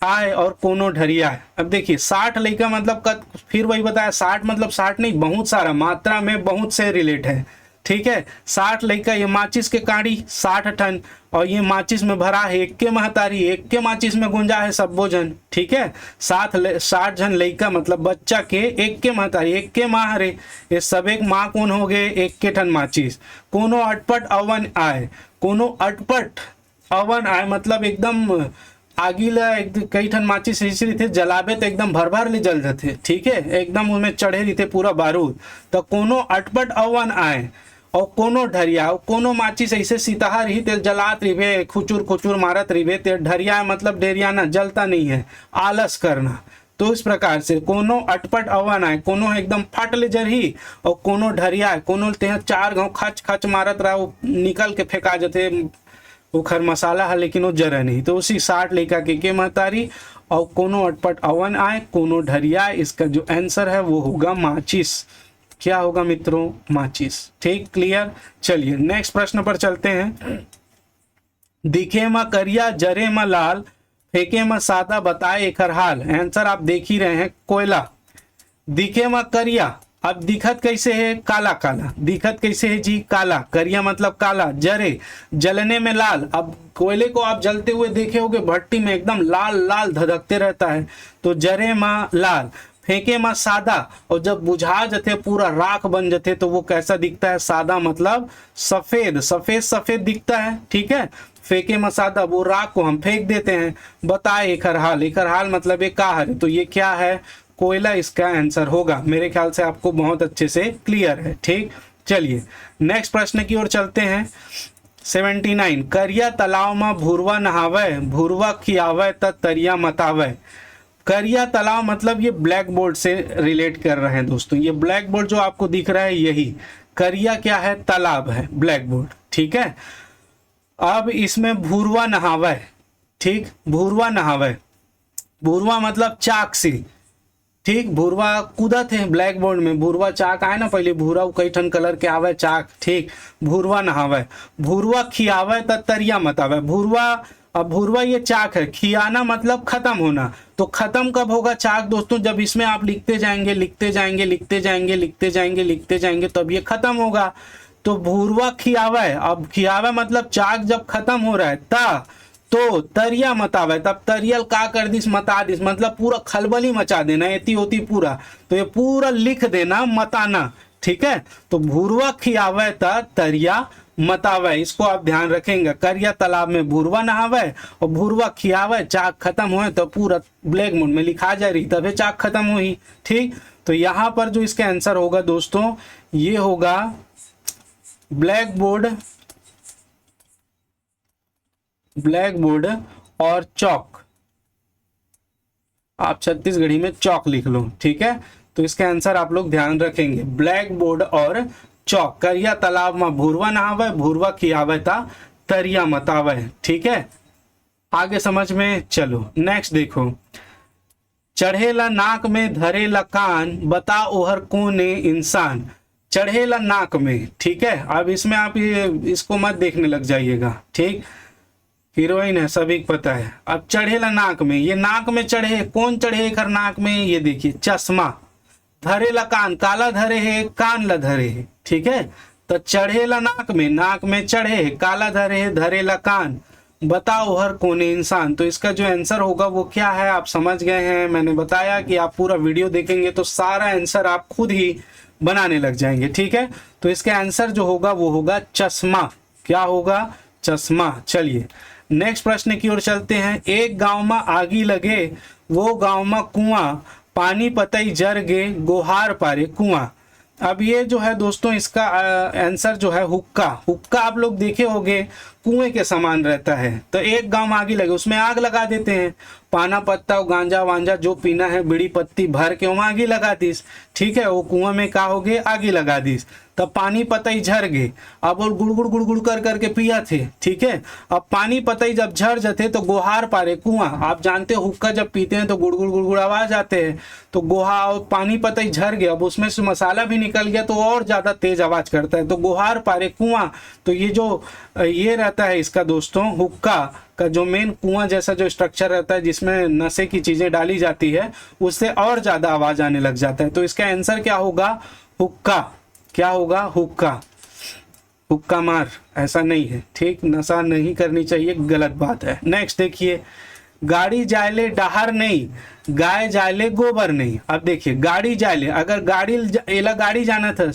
आए और कोनो ढरिया। अब देखिए 60 लइका मतलब फिर वही बताया, 60 मतलब 60 नहीं, बहुत सारा, मात्रा में बहुत से रिलेट है। ठीक है, 60 लइका, ये माचिस के काड़ी 60 टन, और ये माचिस में भरा है एक के महतारी, एक के माचिस में गुंजा है सब्बो जन। ठीक है, 60 जन लइका मतलब बच्चा के एक के महतारी, एक के माँ रे, ये सब एक माँ कौन हो गए, एक के टन माचिस। कोनो अटपट अवन आए, कोनो अटपट अवन आए मतलब एकदम आगीला कई ठन माचिस ऐसे थे, जलाबे तो एकदम भर भर ले जल जाते। ठीक है, एकदम उनमें चढ़े रहते पूरा बारूद। तो कोनो अटपट अवन आए और कोनो ढरिया, कोनो माचिस ऐसे सीताहा रही तेल जलात रिवे, खुचुर खुचुर मारत रिवे, ते ढरिया मतलब डेरियाना, जलता नहीं है, आलस करना। तो इस प्रकार से कोनो अटपट अवन आए, कोनो एकदम फट ले जरही, और कोनो ढरिया है, कोनो ते 4 घाव खच खच मारत रहा, वो निकल के फेंका जाते, वो खर मसाला है लेकिन वो जरा नहीं। तो उसी 60 लइका के महतारी, और कोनो अटपट अवन आए, कोनो ढरिया। इसका जो आंसर है वो होगा माचिस। क्या होगा मित्रों, माचिस। ठीक, क्लियर। चलिए नेक्स्ट प्रश्न पर चलते हैं। दिखे में करिया, जरे में लाल, फेंके में सादा, बताए एकर हाल। आंसर आप देख ही रहे हैं, कोयला। दिखे में करिया, अब दिखत कैसे है, काला काला। दिखत कैसे है जी, काला। करिया मतलब काला। जरे, जलने में लाल। अब कोयले को आप जलते हुए देखे होगे भट्टी में, एकदम लाल लाल धधकते रहता है, तो जरे में लाल। फेंके में सादा, और जब बुझा जाते पूरा राख बन जाते तो वो कैसा दिखता है, सादा मतलब सफेद, सफेद सफेद दिखता है। ठीक है, फेंके में सादा, वो राख को हम फेंक देते हैं। बताए एकर हाल, एकर हाल मतलब ये का है, तो ये क्या है, कोयला इसका आंसर होगा। मेरे ख्याल से आपको बहुत अच्छे से क्लियर है। ठीक, चलिए नेक्स्ट प्रश्न की ओर चलते हैं। 79, करिया तालाब में भूरवा नहावे, भूरवा खियावे त तरिया मतावे। करिया तालाब मतलब ये ब्लैक बोर्ड से रिलेट कर रहे हैं दोस्तों। ये ब्लैक बोर्ड जो आपको दिख रहा है यही करिया क्या है, तालाब है, ब्लैक बोर्ड। ठीक है, अब इसमें भूरवा नहावे। ठीक, भूरवा नहावे, भूरवा मतलब चाक से। ठीक, भूरवा कूदत है ब्लैक बोर्ड में, भूरवा चाक आए ना, पहले भूरा कई ठन कलर के आवे चाक। ठीक, भूरवा नहावे। भूरवा खियावे त तरिया मतावे। भूरवा, अब भूरवा ये चाक है, खियाना मतलब खत्म होना। तो खत्म कब होगा चाक दोस्तों, जब इसमें आप लिखते जाएंगे लिखते जाएंगे लिखते जाएंगे लिखते जाएंगे लिखते जाएंगे, तब ये खत्म होगा। तो भूरवा खियावे, अब खियावे मतलब चाक जब खत्म हो रहा है ता, तो तरिया मतावे, तब तरियल का कर दिस, मता दिस मतलब पूरा खलबली मचा देना, एती होती पूरा। तो ये पूरा लिख देना, मताना। ठीक है, तो भूरवा खियावे ता तरिया मतावे, इसको आप ध्यान रखेंगे। करिया तालाब में भूरवा नहावे और भूरवा खियावे, चाक खत्म हुए तो पूरा ब्लैक बोर्ड में लिखा जा रही, तभी चाक खत्म हुई। ठीक, तो यहाँ पर जो इसका आंसर होगा दोस्तों, ये होगा ब्लैक बोर्ड, ब्लैक बोर्ड और चौक। आप छत्तीसगढ़ी में चौक लिख लो। ठीक है, तो इसका आंसर आप लोग ध्यान रखेंगे, ब्लैक बोर्ड और चौक। करिया तालाब में भूरवा नहावे, भूरवा खियावे ता तरिया मतावे। ठीक है, आगे समझ में चलो। नेक्स्ट देखो, चढ़ेला नाक में धरेला कान, बता ओहर कोने इंसान। चढ़ेला नाक में, ठीक है। अब इसमें आप ये इसको मत देखने लग जाइएगा, ठीक। हीरोइन है, सभी को पता है। अब चढ़ेला नाक में, ये नाक में चढ़े, कौन चढ़े खर नाक में, ये देखिए चश्मा। धरेला कान, काला धरे है, कान ला धरे है, ठीक है। तो चढ़ेला नाक में चढ़े, काला धरे है, धरेला कान, बताओ हर कोने इंसान। तो इसका जो आंसर होगा वो क्या है, आप समझ गए हैं। मैंने बताया कि आप पूरा वीडियो देखेंगे तो सारा आंसर आप खुद ही बनाने लग जाएंगे, ठीक है। तो इसका आंसर जो होगा वो होगा चश्मा। क्या होगा, चश्मा। चलिए नेक्स्ट प्रश्न की ओर चलते हैं। एक गांव में आगी लगे, वो गांव में कुआं, पानी पतई जर गे, गोहार पारे कुआं। अब ये जो है दोस्तों, इसका आंसर जो है हुक्का। हुक्का आप लोग देखे होंगे, कुएं के समान रहता है। तो एक गांव में आगी लगे, उसमें आग लगा देते हैं, पाना पत्ता गांजा वांजा जो पीना है, बीड़ी पत्ती भर के वहां आगी लगा दीस, ठीक है। वो कुआं में का हो गए, आगी लगा दीस, तब पानी पतई झर गए। अब वो गुड़ कर करके पिया थे, ठीक है। अब पानी पतई जब झर जाते तो गोहार पारे कुआं। आप जानते हो हुक्का जब पीते हैं तो गुड़ आवाज आते हैं, तो गोहा और पानी पतई झर गया, अब उसमें से मसाला भी निकल गया तो और ज्यादा तेज आवाज करता है, तो गोहार पारे कुआं। तो ये जो ये रहता है इसका दोस्तों, हुक्का का जो मेन कुआं जैसा जो स्ट्रक्चर रहता है जिसमें नशे की चीजें डाली जाती है, उससे और ज्यादा आवाज आने लग जाता है। तो इसका आंसर क्या होगा, हुक्का। क्या होगा, हुक्का। हुक्का मार, ऐसा नहीं है, ठीक। नशा नहीं करनी चाहिए, गलत बात है। नेक्स्ट देखिए, गाड़ी जायले डहार नहीं, गाय जायले गोबर नहीं। अब देखिए, गाड़ी जायले, अगर गाड़ी जाना था,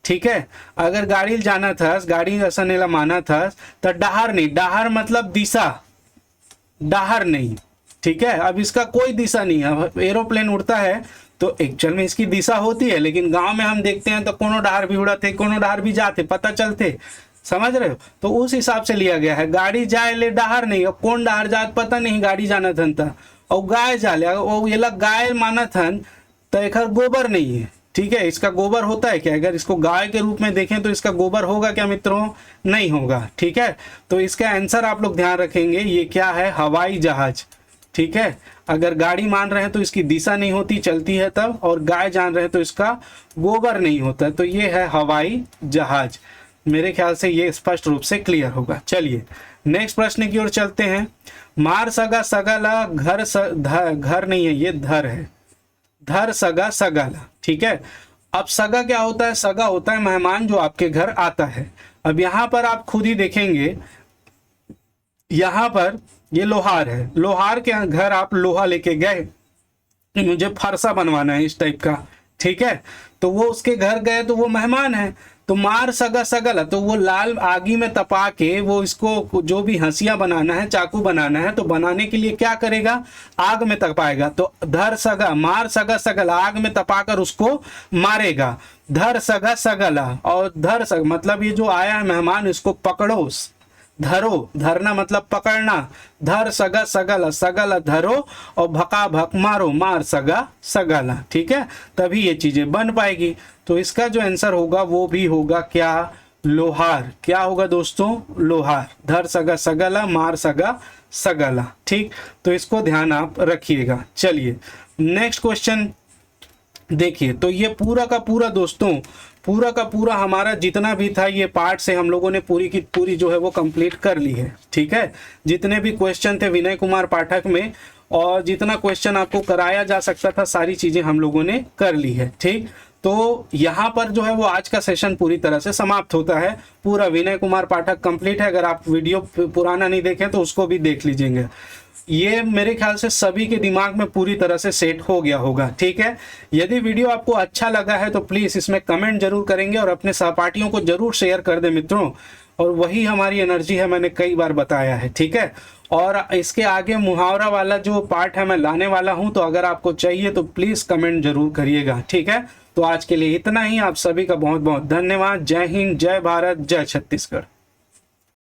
ठीक है, अगर गाड़ी जाना था, गाड़ी ऐसा नेला माना था, तो डहार नहीं। डहार मतलब दिशा, डहार नहीं, ठीक है। अब इसका कोई दिशा नहीं है। अब एरोप्लेन उड़ता है तो एक्चुअल में इसकी दिशा होती है, लेकिन गांव में हम देखते हैं तो कोनो डहार भी उड़ाते, कोनो डहार भी जाते, पता चलते, समझ रहे हो। तो उस हिसाब से लिया गया है, गाड़ी जाए ले डहार नहीं। अब कौन डहार जात पता नहीं, गाड़ी जाना था, और गाय जाले, ये लग गाय माना था, तो एक गोबर नहीं है, ठीक है। इसका गोबर होता है क्या, अगर इसको गाय के रूप में देखें तो इसका गोबर होगा क्या मित्रों, नहीं होगा, ठीक है। तो इसका आंसर आप लोग ध्यान रखेंगे, ये क्या है, हवाई जहाज, ठीक है। अगर गाड़ी मान रहे हैं तो इसकी दिशा नहीं होती, चलती है तब, और गाय जान रहे हैं तो इसका गोबर नहीं होता, तो ये है हवाई जहाज। मेरे ख्याल से ये स्पष्ट रूप से क्लियर होगा। चलिए नेक्स्ट प्रश्न की ओर चलते हैं। मार सगा सगाला, घर नहीं है, ये धर है, धर सगा सगाला, ठीक है। अब सगा क्या होता है, सगा होता है मेहमान जो आपके घर आता है। अब यहां पर आप खुद ही देखेंगे, यहां पर ये लोहार है, लोहार के घर आप लोहा लेके गए, मुझे फरसा बनवाना है इस टाइप का, ठीक है। तो वो उसके घर गए तो वो मेहमान है, तो मार सगा सगल, तो वो लाल आगी में तपा के वो इसको जो भी हंसिया बनाना है, चाकू बनाना है, तो बनाने के लिए क्या करेगा, आग में तपाएगा। तो धर सगा, मार सगा सगल, आग में तपाकर उसको मारेगा। धर सगा सगला, और धर सग मतलब ये जो आया है मेहमान, इसको पकड़ो, धरो, धरना मतलब पकड़ना, धर सगा सगल, सगल धरो, और भका भक मारो, मार सगा सगला, ठीक है। तभी ये चीजें बन पाएगी। तो इसका जो आंसर होगा वो भी होगा क्या, लोहार। क्या होगा दोस्तों, लोहार। धर सगा सगला, मार सगा सगला, ठीक। तो इसको ध्यान आप रखिएगा। चलिए नेक्स्ट क्वेश्चन देखिए। तो ये पूरा का पूरा दोस्तों, पूरा का पूरा हमारा जितना भी था ये पार्ट से हम लोगों ने पूरी की पूरी जो है वो कंप्लीट कर ली है, ठीक है। जितने भी क्वेश्चन थे विनय कुमार पाठक में, और जितना क्वेश्चन आपको कराया जा सकता था, सारी चीजें हम लोगों ने कर ली है, ठीक। तो यहाँ पर जो है वो आज का सेशन पूरी तरह से समाप्त होता है। पूरा विनय कुमार पाठक कंप्लीट है। अगर आप वीडियो पुराना नहीं देखें तो उसको भी देख लीजिएगा। ये मेरे ख्याल से सभी के दिमाग में पूरी तरह से सेट हो गया होगा, ठीक है। यदि वीडियो आपको अच्छा लगा है तो प्लीज इसमें कमेंट जरूर करेंगे और अपने सहपाठियों को जरूर शेयर कर दे मित्रों। और वही हमारी एनर्जी है, मैंने कई बार बताया है, ठीक है। और इसके आगे मुहावरा वाला जो पार्ट है मैं लाने वाला हूं, तो अगर आपको चाहिए तो प्लीज कमेंट जरूर करिएगा, ठीक है। तो आज के लिए इतना ही। आप सभी का बहुत बहुत धन्यवाद। जय हिंद, जय भारत, जय छत्तीसगढ़।